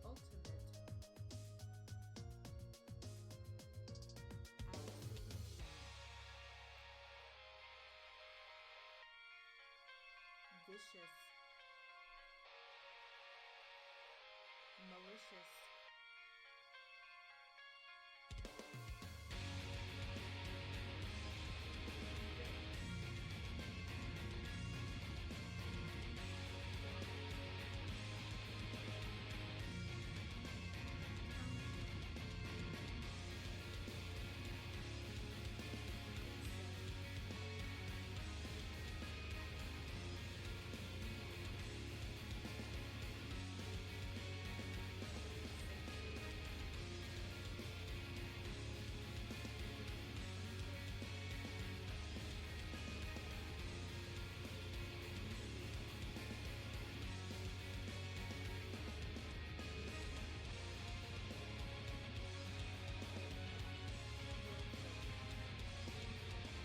Ultimate. Vicious. Malicious.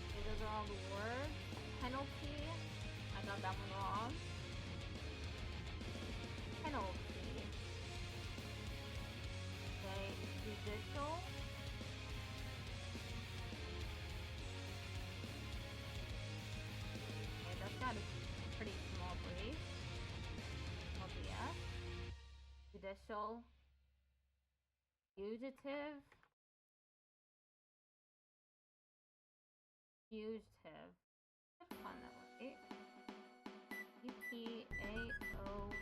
Okay, those are all the words. Penalty. I got that one wrong. penalty. Okay, judicial. Okay, that's got a pretty small brief. LDS. Judicial. Fugitive. Fugitive. Let's find that one, right? EPAO.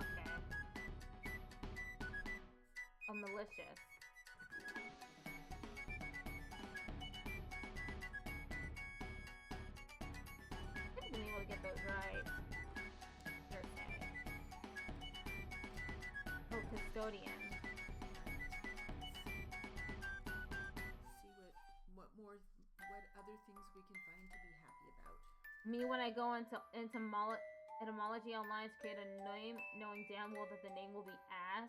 Okay. Oh, malicious. I've been able to get those right. Okay. Oh, custodian.
See what other things we can find to be happy about.
Me, when I go into etymology online to create a name, knowing damn well that the name will be ass.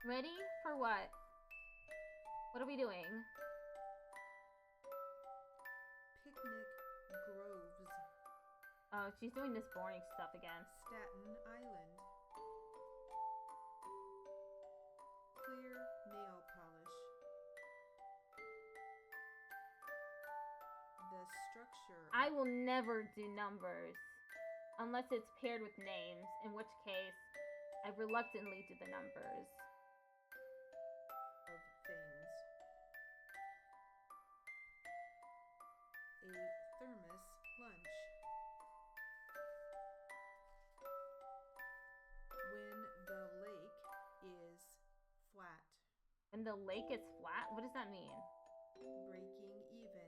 Ready?
Ready? For what? What are we doing?
Picnic groves.
Oh, she's doing this boring stuff again.
Staten Island. Clear nail polish. The structure.
I will never do numbers unless it's paired with names, in which case I reluctantly do the numbers.
Of things. A thermos lunch. When the lake is flat.
When the lake is flat? What does that mean?
Breaking even.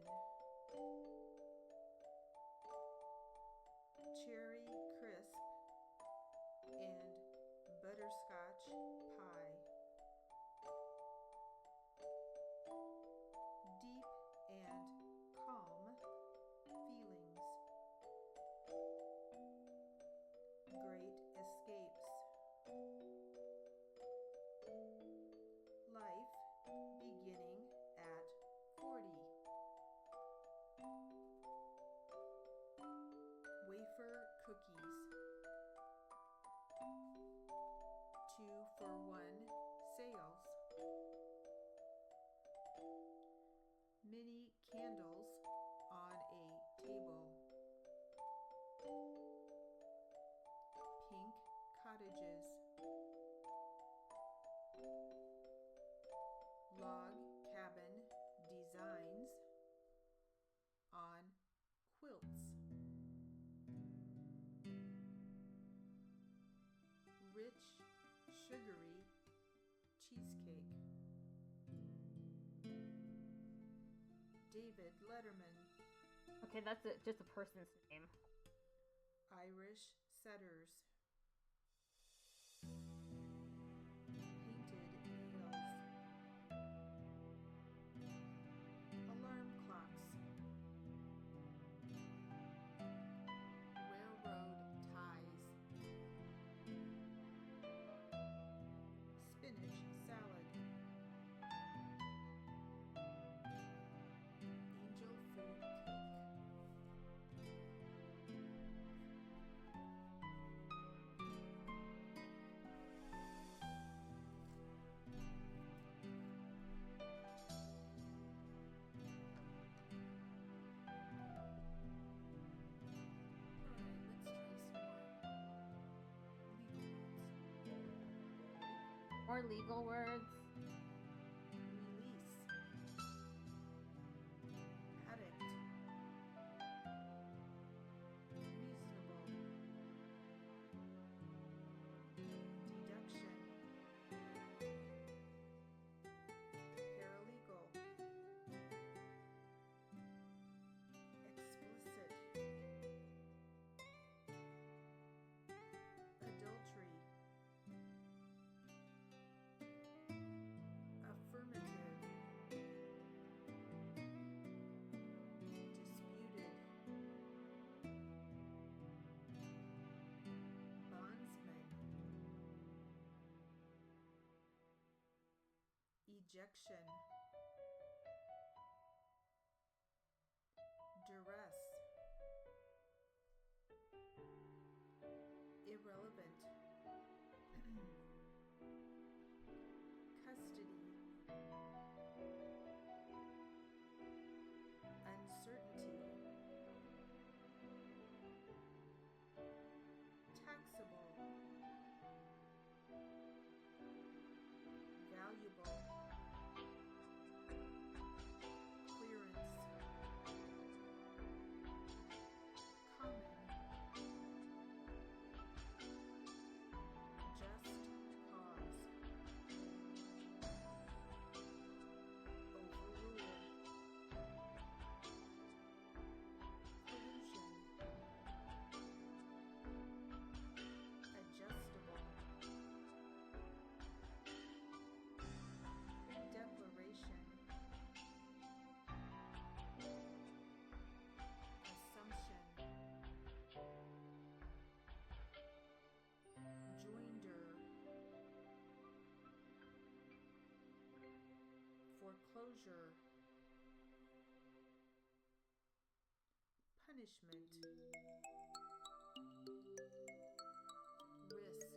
Cherry crisp and butterscotch pie. Deep and calm feelings. Great escapes. Life beginning at 40. Wafer cookies. 2-for-1 sales. Many candles on a table. Pink cottages. Log cabin designs on quilts. Rich, sugary cheesecake. David Letterman.
Okay, that's just a person's name.
Irish setters. Painted nails. Alarm clocks. Railroad ties. Spinach salad. Angel food cake.
More legal words.
Release. Addict. Reasonable. Deduction. Paralegal. Explicit. Adultery. dejection, duress, irrelevant, custody, uncertainty, taxable, valuable, clearance, common, just cause, overrule, collusion, adjustable, declaration, assumption, joinder, foreclosure, punishment, risk,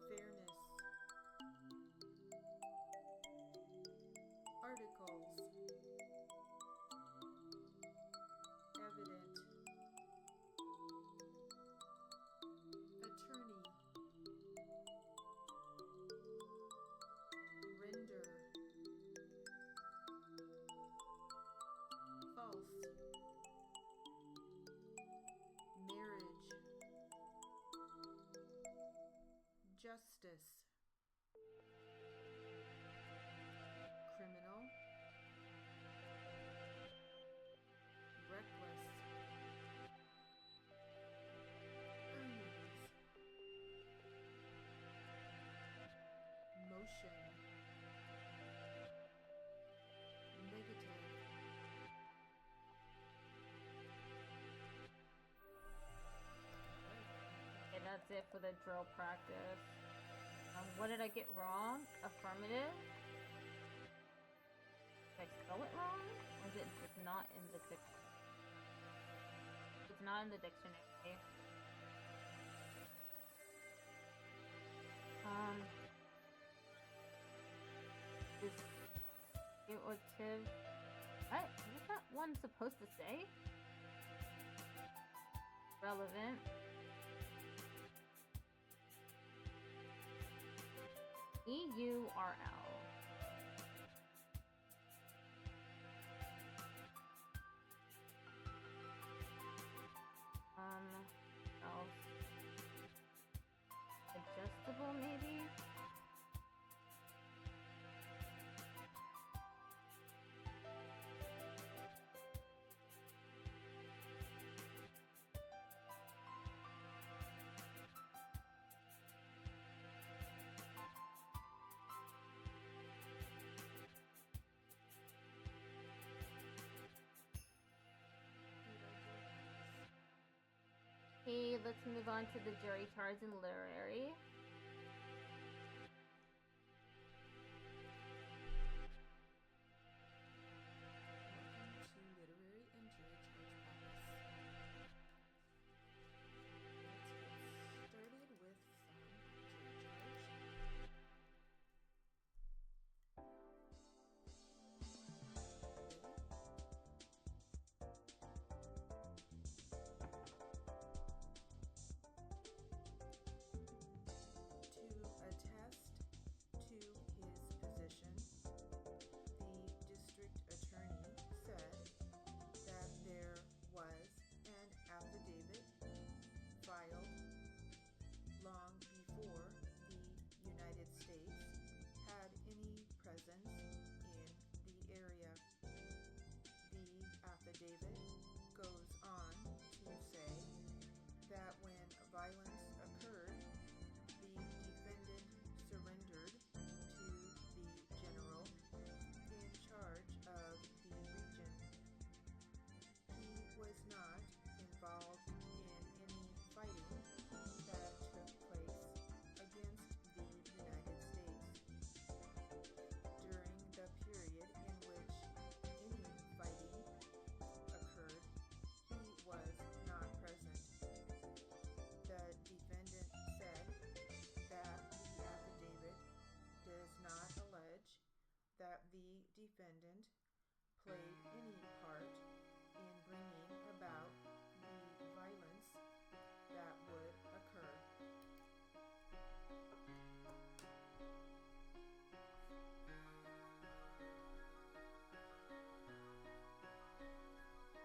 fairness, articles, evident, attorney, render, false, marriage, justice, criminal, reckless, earnings, motion, negative,
Okay, that's it for the drill practice. What did I get wrong? Affirmative? Did I spell it wrong? Or is it just not in the dictionary? It's not in the dictionary. Disputive. What is that one supposed to say? Relevant. EURL. Else. Adjustable, maybe? Okay, let's move on to the jury charts in literary.
Welcome to literary and jury charge practice. Let's get started with some jury charge.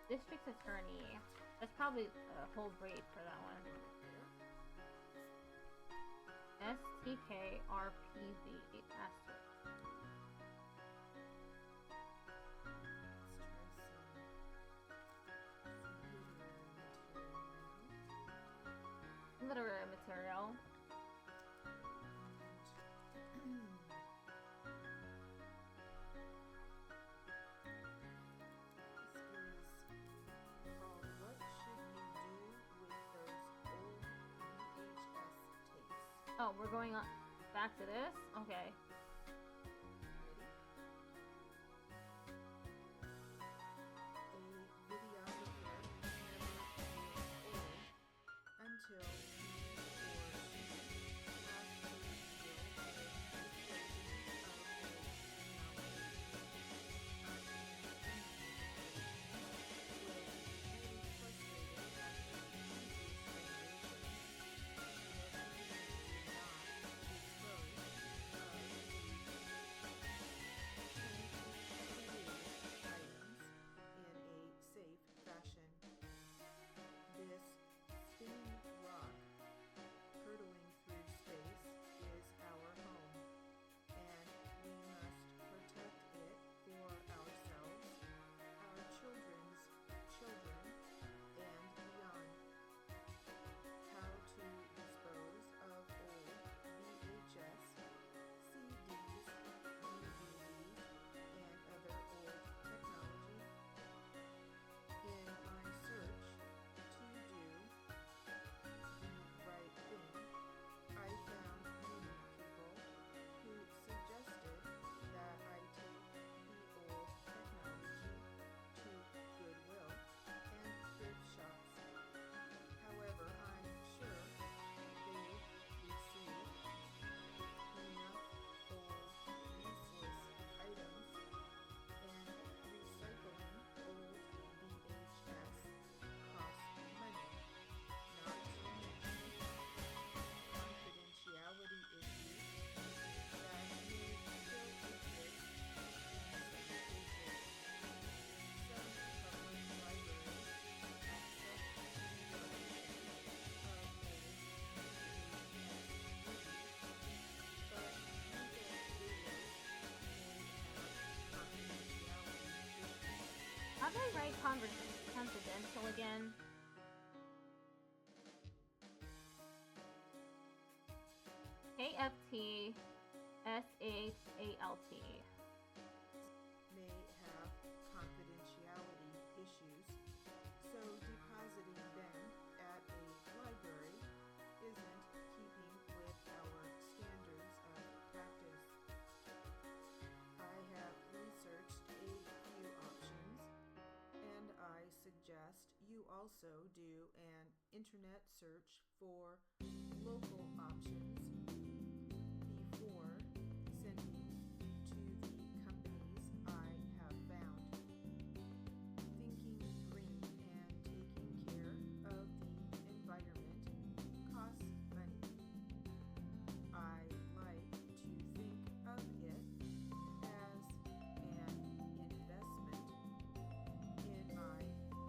District attorney. That's probably a whole grade for that one. STKRPV asterisk. Literary material. Oh, we're going on back to this? Okay. How do I write confidential again? KFTSHALT.
May have confidentiality issues, so depositing them at a library isn't keeping with our standards of practice. I have researched a few options, and I suggest you also do an internet search for local options before sending to the companies I have found. Thinking green and taking care of the environment costs money. I like to think of it as an investment in my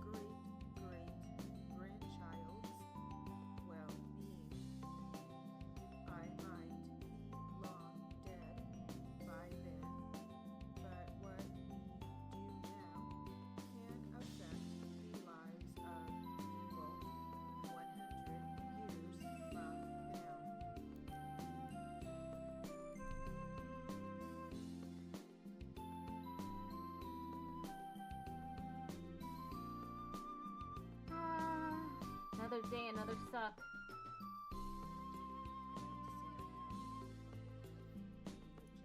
great-great-grandchild's well-being. I might be long dead by then, but what we do now can affect the lives of people 100 years from now.
Another day, another suck.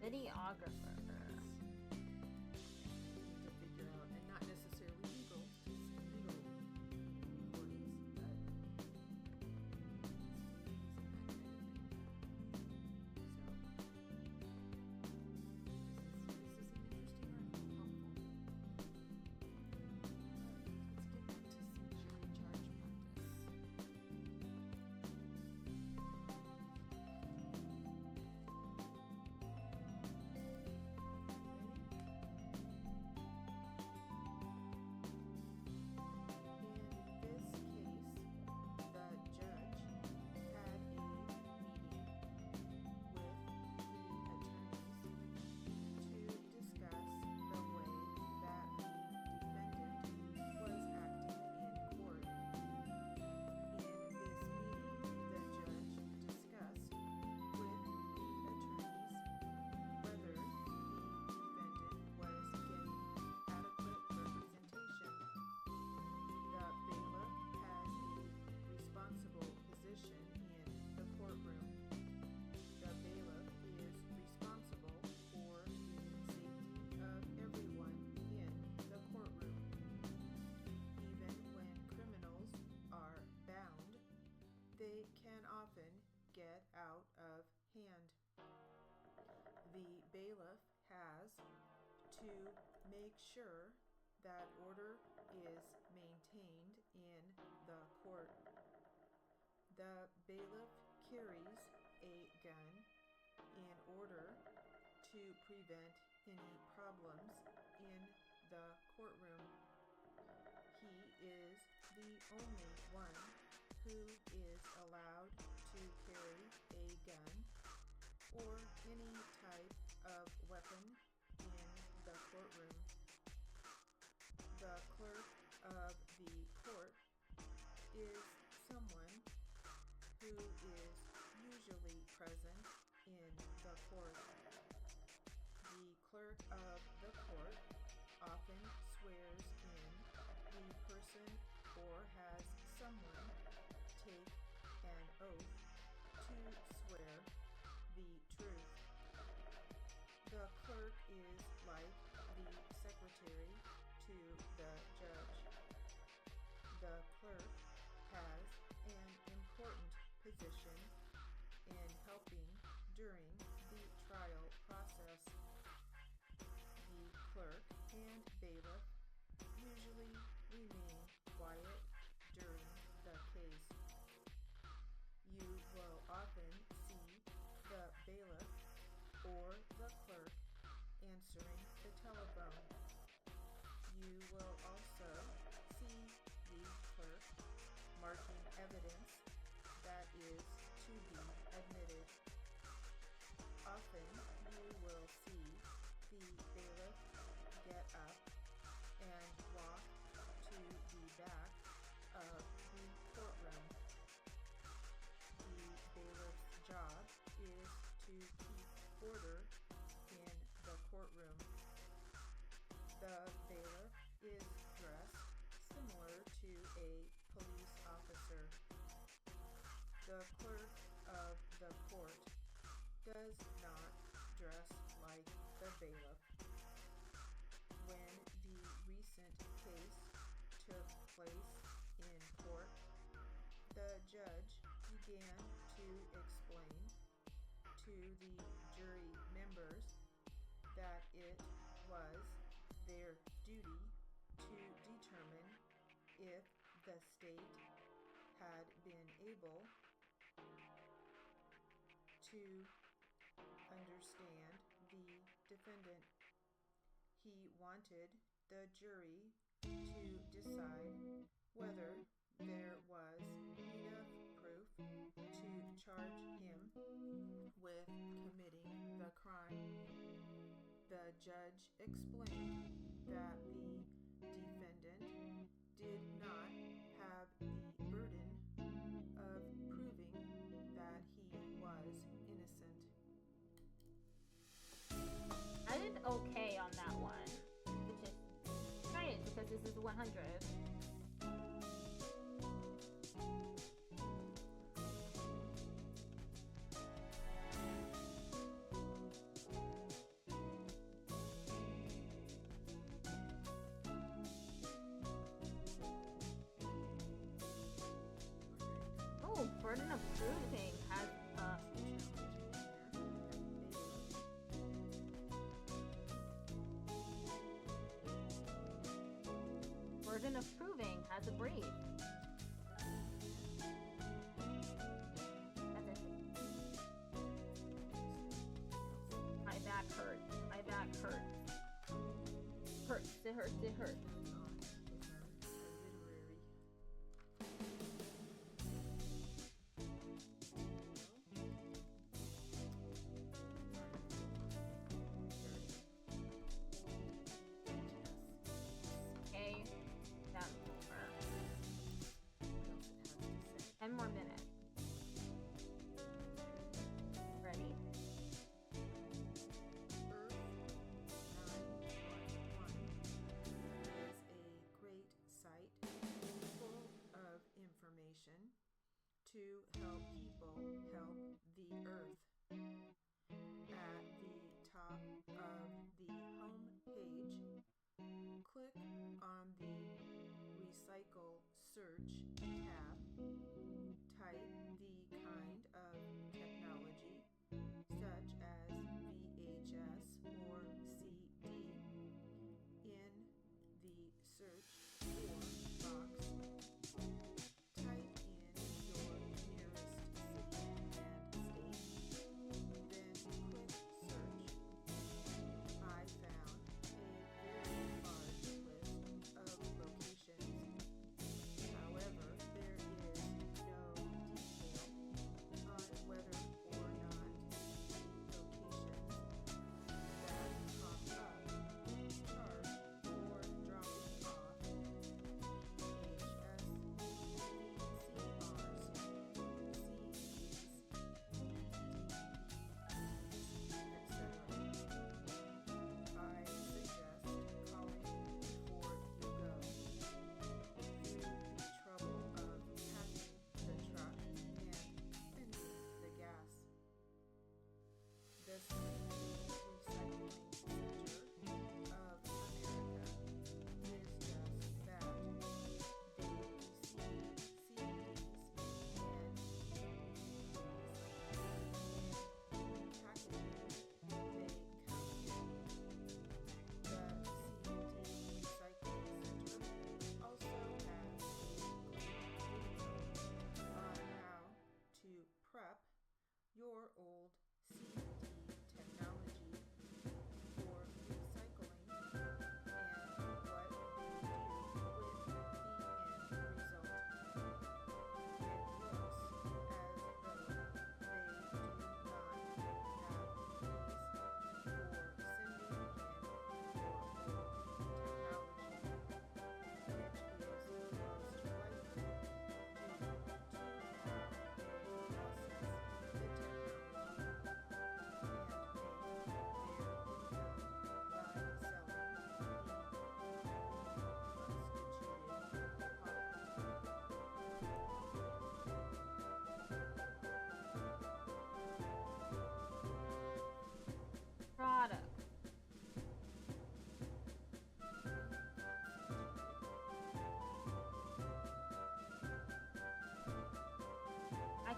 Videographer.
To figure out, and not necessarily legal recordings, but fees and that kind of thing. So this is an interesting article, helpful. Let's get into some jury charge practice. get out of hand. The bailiff has to make sure that order is maintained in the court. The bailiff carries a gun in order to prevent any problems in the courtroom. He is the only one who is allowed to carry a gun or any type of weapon in the courtroom. The clerk of the court is someone who is usually present in the court. The clerk of the court often swears in the person or has someone take an oath to swear the truth. The clerk is like the secretary to the judge. The clerk has an important position in helping during the trial process. The clerk and bailiff usually remain quiet during the case. You will often see the bailiff or the clerk answering the telephone. You will also see the clerk marking evidence that is to be admitted. Often you will see the bailiff get up and walk to the back of the courtroom. The bailiff's job is to keep order in the courtroom. The bailiff is dressed similar to a police officer. The clerk of the court does not dress like the bailiff. When the recent case took place in court, the judge began to explain to the jury members that it was their duty to determine if the state had been able to understand the defendant. He wanted the jury to decide whether there was enough proof to charge him with committing the crime. The judge explained that the defendant did not have the burden of proving that he was innocent.
I did okay on that one, which is strange because this is 100. Oh, burden of proving has burden of proving has a brief. That's it. My back hurts. My back hurts. Hurts. It hurts. It hurts. Okay, that's over. 10 more minutes. Ready?
Earth 911 is a great site full of information to help people help the earth. At the top of the home page, click on the Recycle Search tab. Type the kind of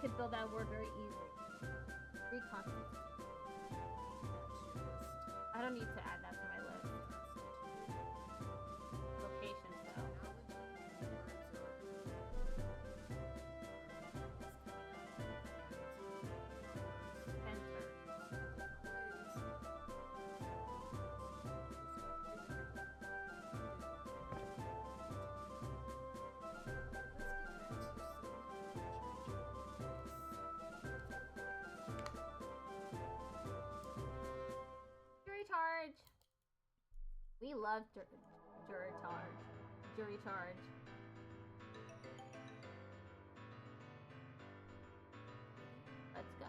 could build that word very easily. Reconstant. I don't need to add that to my list. Location, though. Center. Jury charge. We love jury charge. Jury charge. Let's go.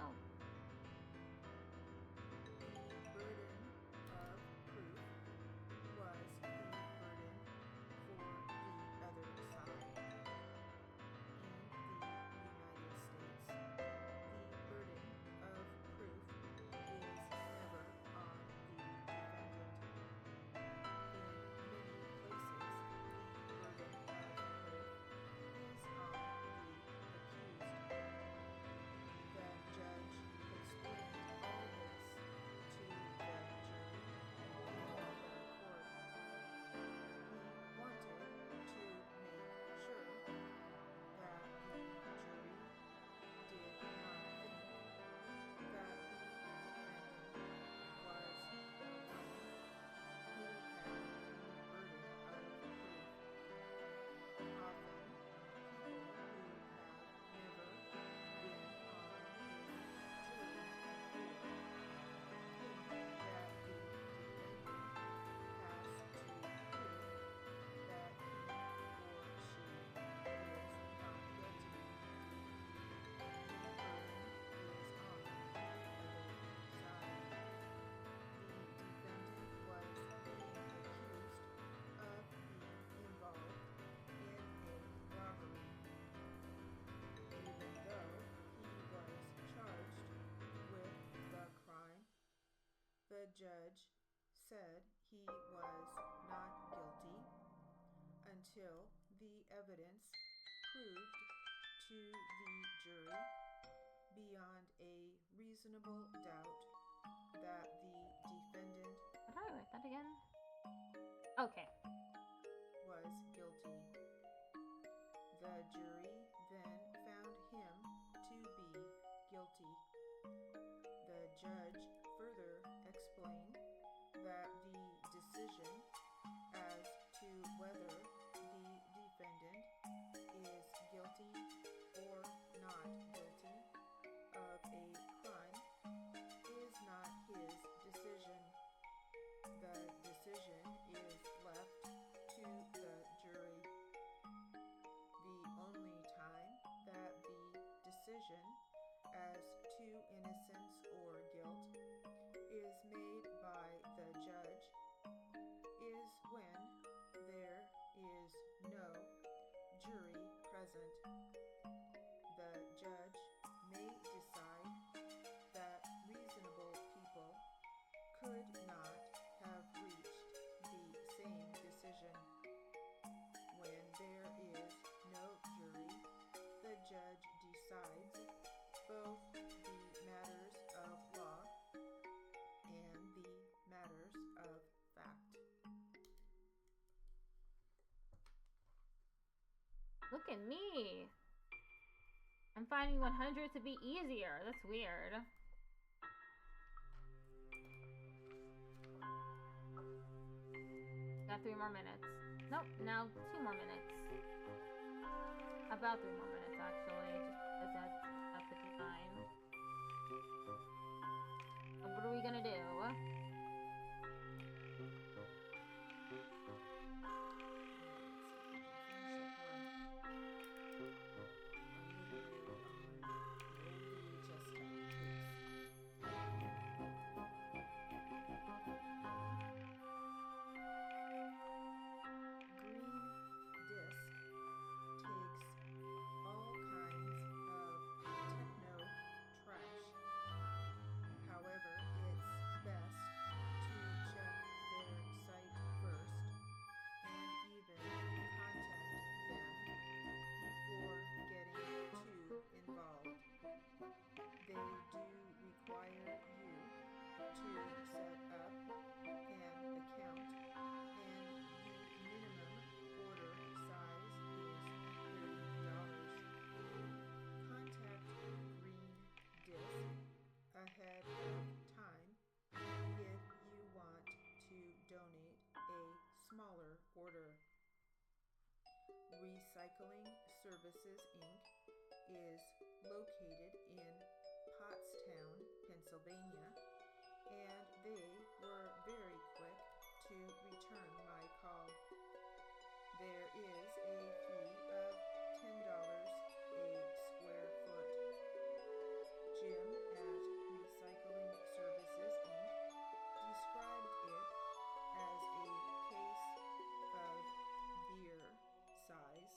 The judge said he was not guilty until the evidence proved to the jury beyond a reasonable doubt that the defendant
How do I write that again? Okay.
was guilty. The jury then found him to be guilty. The judge further explained that the decision as to whether the defendant is guilty or not guilty of a crime is not his decision. The decision is left to the jury. The only time that the decision as to innocence or guilt is made by the judge is when there is no jury present. The judge may decide that reasonable people could not have reached the same decision. When there is no jury, the judge decides both the matters of law and the matters of fact.
Look at me. I'm finding 100 to be easier. That's weird. Got 3 more minutes. Nope, now 2 more minutes. About 3 more minutes, actually. Just because that's the design. So what are we gonna do?
Green disc takes all kinds Recycling Services, Inc. is located in Pottstown, Pennsylvania, and they were very quick to return my call. There is a fee of $10 a square foot. Jim at Recycling Services, Inc. described it as a case of beer size,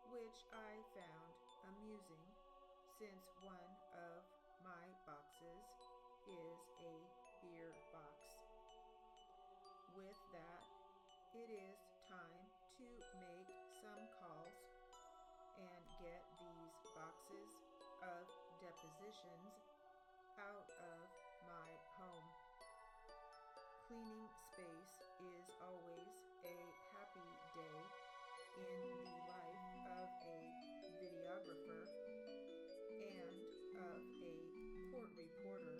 which I found amusing since one of my boxes is a beer box. With that, it is time to make some calls and get these boxes of depositions out of my home. Cleaning space is always a happy day in the life of a videographer and of a court reporter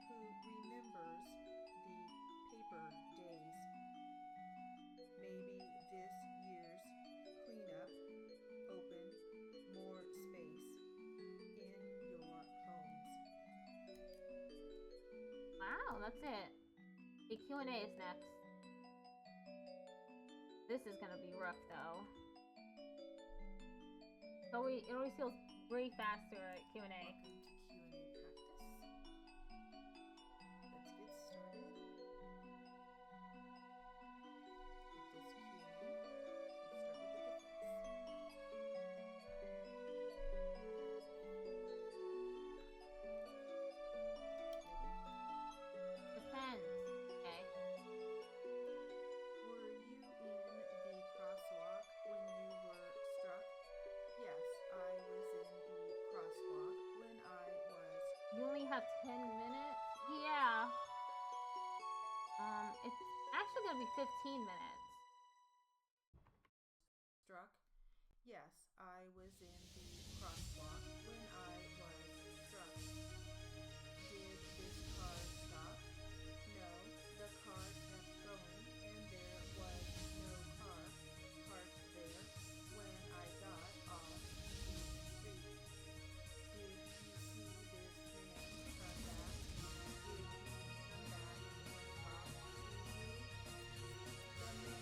who remembers the paper days. Maybe this year's cleanup opened more space in your homes.
Wow, that's it. The Q&A is next. This is gonna be rough though. So it always feels way faster at Q&A.
Welcome to Q&A practice. Let's get started. It is Q&A. Let's start with the
Depends. Okay.
Were you in the crosswalk when you were struck? Yes, I was in the crosswalk when I was
You only have 10 minutes? Yeah. It's actually gonna be 15 minutes.
struck. Yes, I was in the crosswalk when I was struck. Did this car stop? No, the car kept going and there was no car parked there when I got off the street. Did you see this man come back? Did he come back and talk to you? The man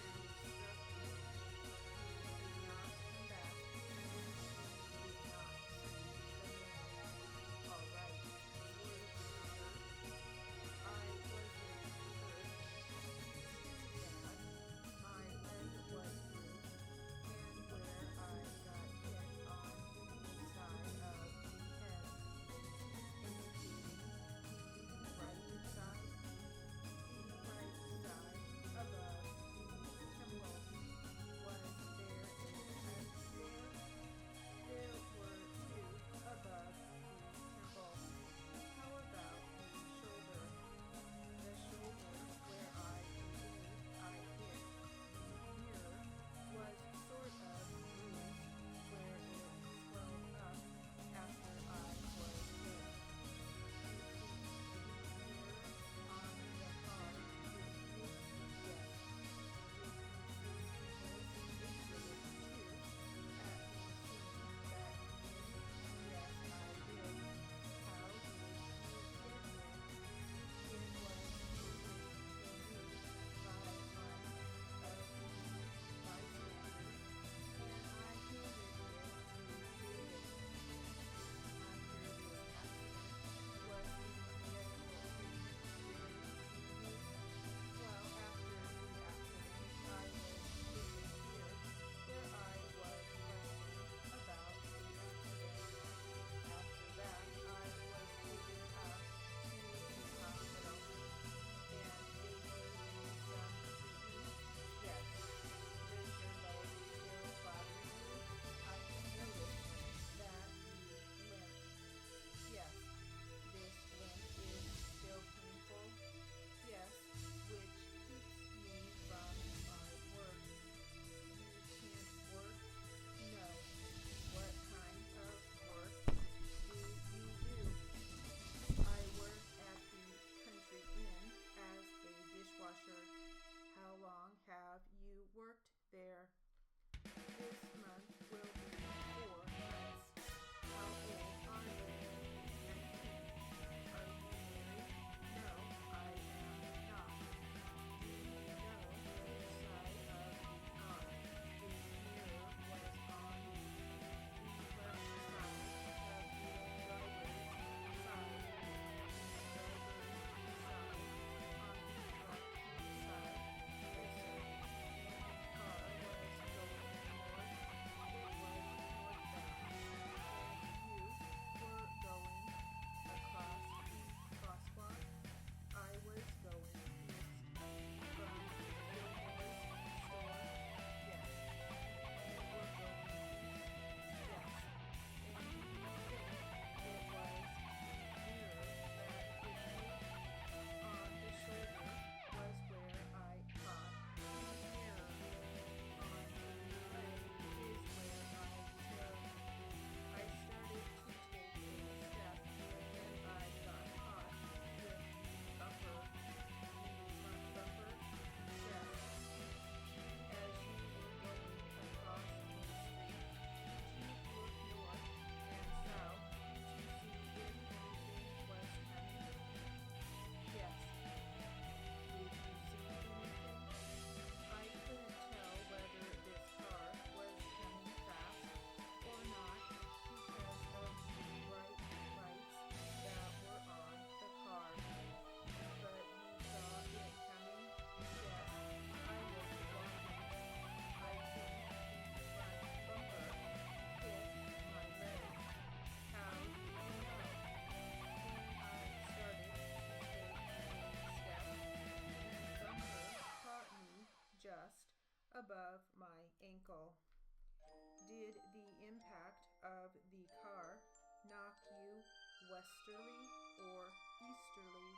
westerly or easterly.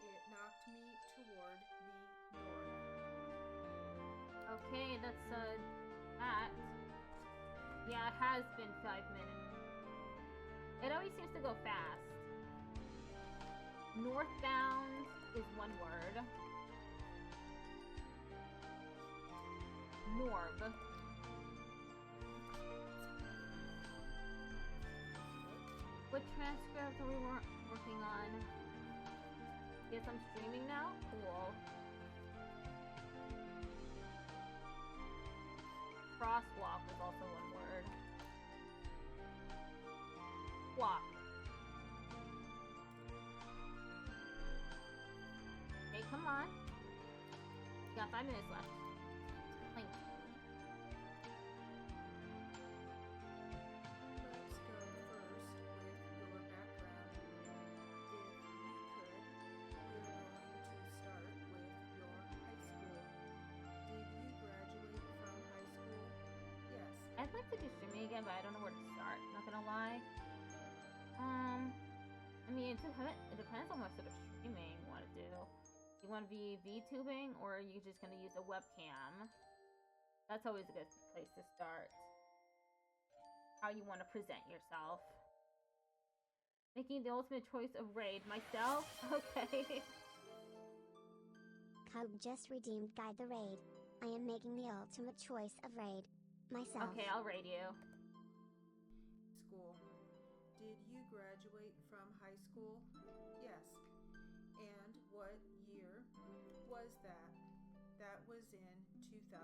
It knocked me toward the north.
Okay, that's that. Yeah, it has been 5 minutes. It always seems to go fast. Northbound is one word. Norb. What transcript are we working on? Guess I'm streaming now? Cool. Crosswalk is also one word. Walk. Hey, come on. You got 5 minutes left. Thanks.
Let's go first with your background. If you could, we're going to start with your high school. Did you graduate from high school? Yes.
I'd like to do streaming again, but I don't know where to start. Not gonna lie. I mean, it depends on what sort of streaming you want to do. You want to be VTubing, or are you just gonna use a webcam? That's always a good place to start. How you want to present yourself. Making the ultimate choice of raid myself. Okay.
Cub just redeemed Guide the Raid. I am making the ultimate choice of raid. Myself.
Okay, I'll raid you.
School. Did you graduate from high school? Yes. And what year was that? That was in 2001.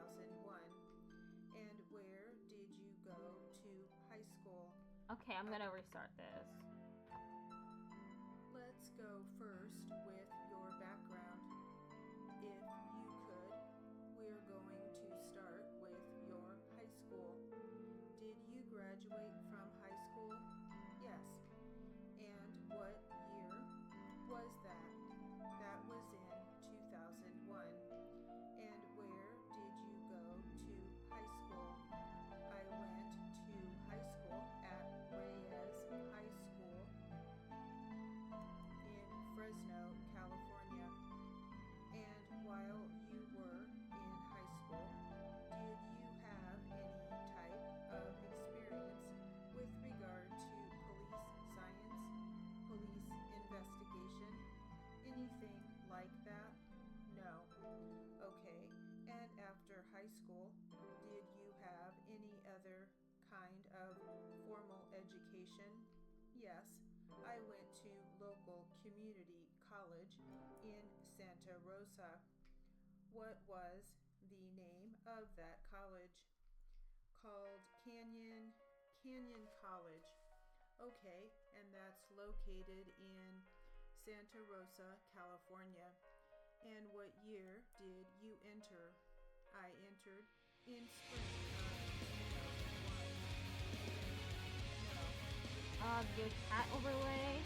And where did you go to high school?
Okay, I'm gonna restart this.
Let's go first with your background. If you could, we're going to start with your high school. Did you graduate from high school? Yes. And what year was that? That was in 2001. And where did you go to high school? I went to high school at Reyes High School in Fresno, California. And while you were in high school, did you have any type of experience with regard to police science, police investigation, anything like that? No. Okay. And after high school, did you have any other kind of formal education? Yes. I went to local community college in Santa Rosa. What was the name of that college? Called Canyon College. Okay, and that's located in Santa Rosa, California. And what year did you enter? I entered in spring of 2001. No.
Your cat overlay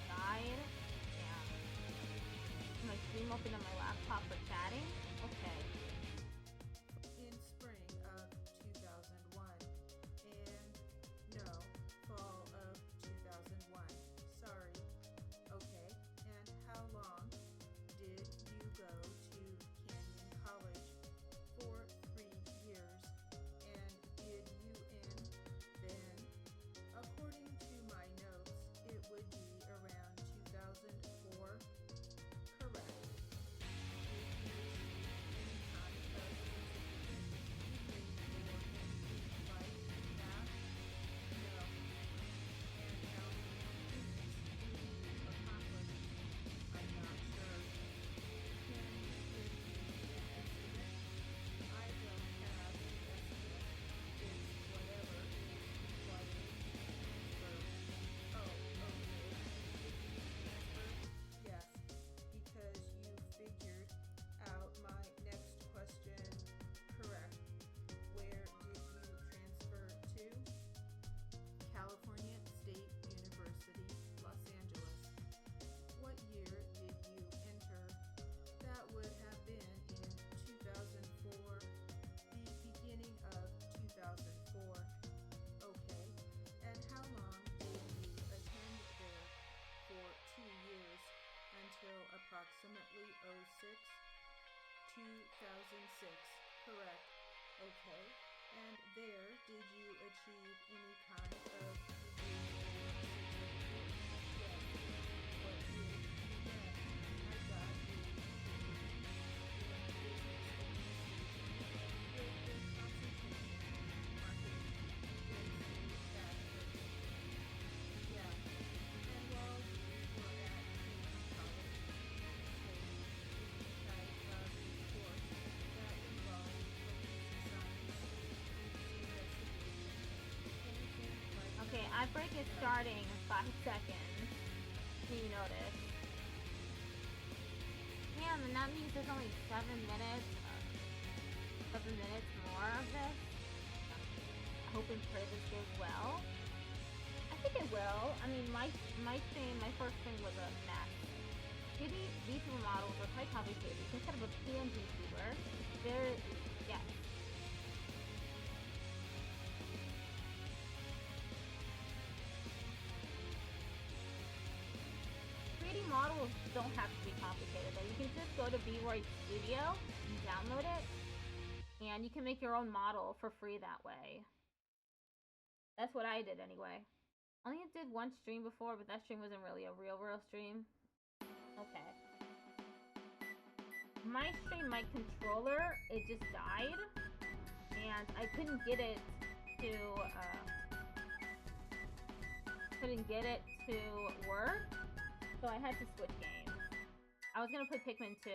died. Yeah. My stream open on my laptop for chatting. Okay.
In spring of 2001. And no, fall of 2001. Sorry. Okay, and how long did you go to Canyon College? For 3 years. And did you end then? According to my notes, it would be around 2004. Correct. Did you spend any 2006. Correct. Okay. And there, did you achieve any kind of degree or certificate? Yes. What did you get? I got a degree in business administration with a concentration in marketing. Let's see that again. Yeah. And while you were at community college, did you take any type of course that involved forensic science, investigation, anything like
Okay,
that?
I break it
No.
starting in 5 seconds. Do you notice? Damn, and that means there's only 7 minutes. 7 minutes more of this. I hope and pray this goes well. I think it will. I mean, my stream, my first stream was a mess. 3D VTuber models are quite complicated. You can set up a PNG tuber. There, yes. 3D models don't have to be complicated though. You can just go to VRoid Studio and download it, and you can make your own model for free that way. That's what I did anyway. Only did one stream before, but that stream wasn't really a real stream. Okay. My stream, my controller, it just died, and I couldn't get it to work, so I had to switch games. I was gonna play Pikmin 2.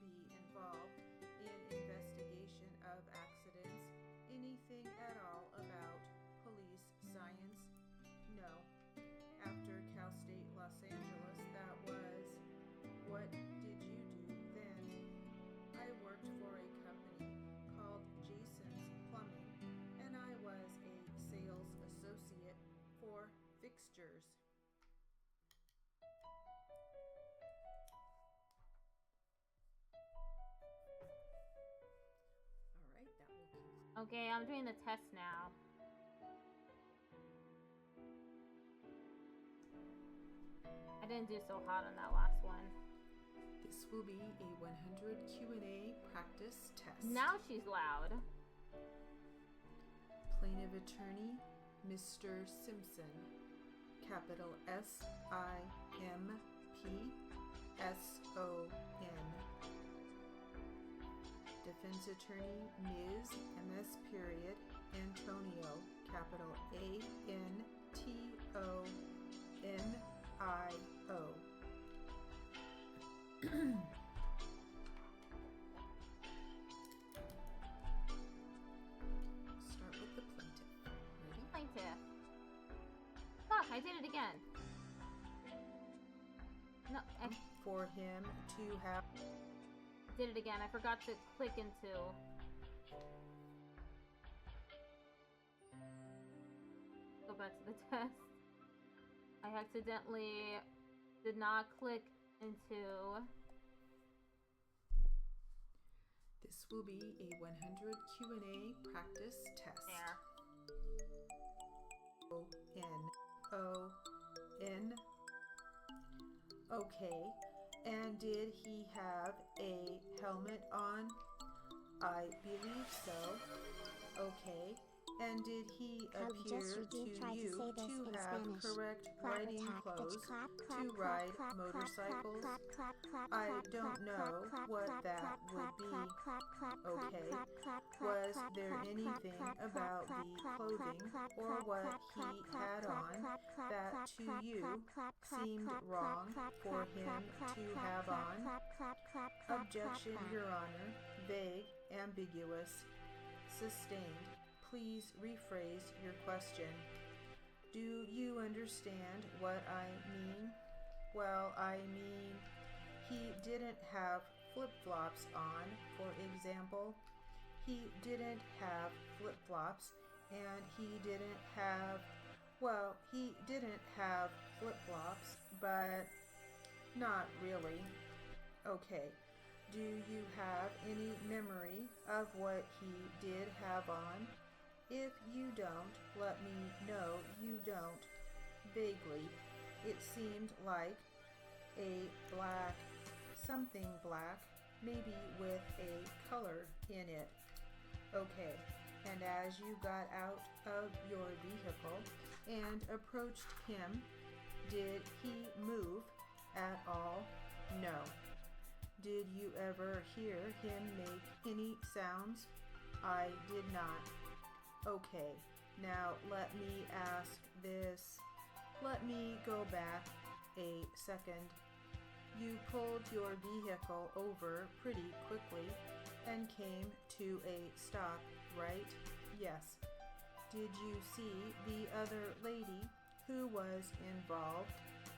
be involved in investigation of accidents? Anything at all about police science? No. After Cal State Los Angeles, that was. What did you do then? I worked for a company called Jason's Plumbing, and I was a sales associate for fixtures. All right, that will conclude.
Okay, I'm doing the test now. I didn't do so hot on that last one.
This will be a 100 Q&A practice test.
Now she's loud.
Plaintiff attorney, Mr. Simpson. Capital SIMPSON. Defense attorney, Ms. MS period Antonio. Capital ANTONIO. Start with the plaintiff. Ready?
Plaintiff. Fuck, I did it again. No, I
For him to have.
did it again. I forgot to click into. Go back to the test. I accidentally did not click into.
This will be a 100 Q&A practice test.
There.
O-N-O-N. Okay. And did he have a helmet on? I believe so. Okay. And did he appear to you to have correct riding clothes to ride motorcycles? I don't know what that would be. Okay. Was there anything about the clothing or what he had on that to you seemed wrong for him to have on? Objection, Your Honor. Vague, ambiguous, sustained. Please rephrase your question. Do you understand what I mean? Well, I mean, he didn't have flip-flops on, for example. He didn't have flip-flops, and he didn't have, well, he didn't have flip-flops, but not really. Okay. Do you have any memory of what he did have on? If you don't, let me know you don't. Vaguely, it seemed like a black, something black, maybe with a color in it. Okay, and as you got out of your vehicle and approached him, did he move at all? No. Did you ever hear him make any sounds? I did not. Okay, now let me ask this. Let me go back a second. You pulled your vehicle over pretty quickly and came to a stop, right? Yes. Did you see the other lady who was involved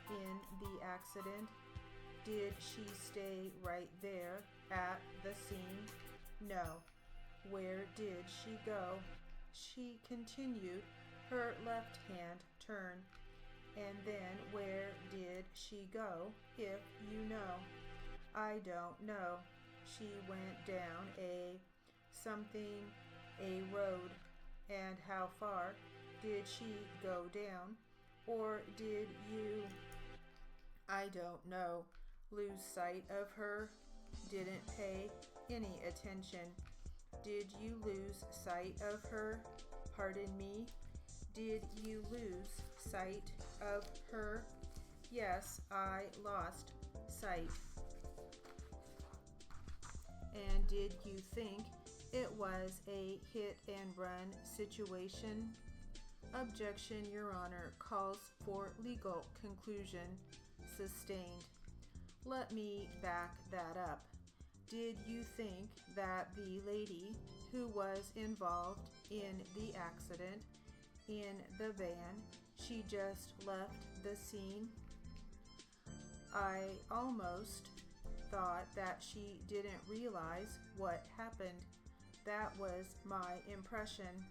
in the accident? Did she stay right there at the scene? No. Where did she go? She continued her left hand turn. And then where did she go, if you know? I don't know. She went down a road. And how far did she go down? Or did you, I don't know, lose sight of her? Didn't pay any attention. Did you lose sight of her? Pardon me? Did you lose sight of her? Yes, I lost sight. And did you think it was a hit and run situation? Objection, Your Honor, calls for legal conclusion. Sustained. Let me back that up. Did you think that the lady who was involved in the accident in the van, she just left the scene? I almost thought that she didn't realize what happened. That was my impression.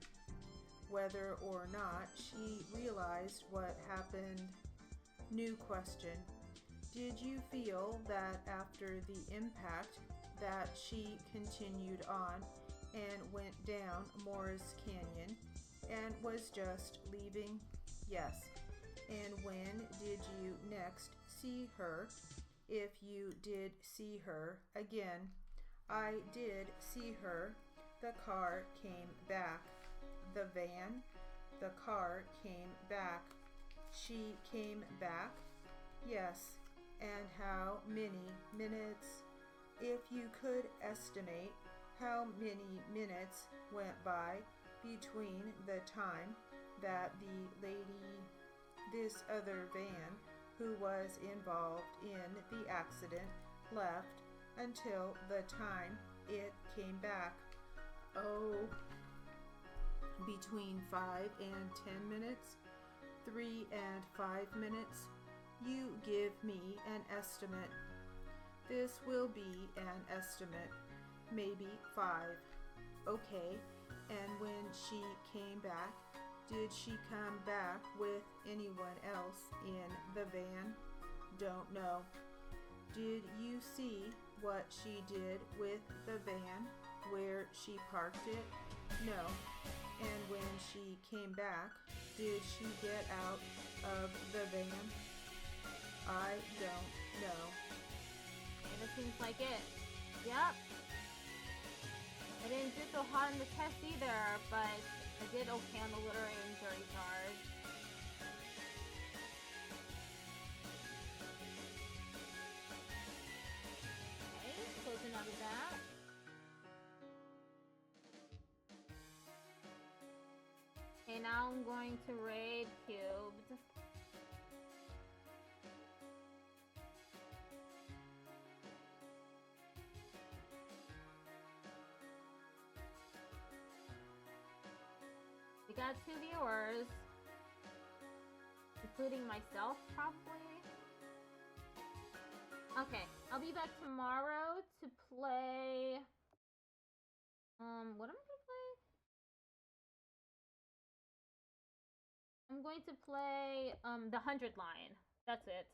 Whether or not she realized what happened. New question. Did you feel that after the impact that she continued on and went down Morris Canyon and was just leaving? Yes. And when did you next see her? If you did see her again. I did see her. The car came back. The van, the car came back. She came back? Yes. And how many minutes? If you could estimate how many minutes went by between the time that the lady, this other van who was involved in the accident, left until the time it came back. Oh, between 5 and 10 minutes, 3 and 5 minutes. You give me an estimate. This will be an estimate, maybe 5. Okay, and when she came back, did she come back with anyone else in the van? Don't know. Did you see what she did with the van, where she parked it? No. And when she came back, did she get out of the van? I don't know.
And it seems like it. Yep. I didn't do so hot in the test either, but I did okay on the literary injury charge. Okay, closing out of that. Okay, now I'm going to raid cubed. We got 2 viewers, including myself, probably. Okay, I'll be back tomorrow to play. What am I gonna play? I'm going to play the 100 line. That's it.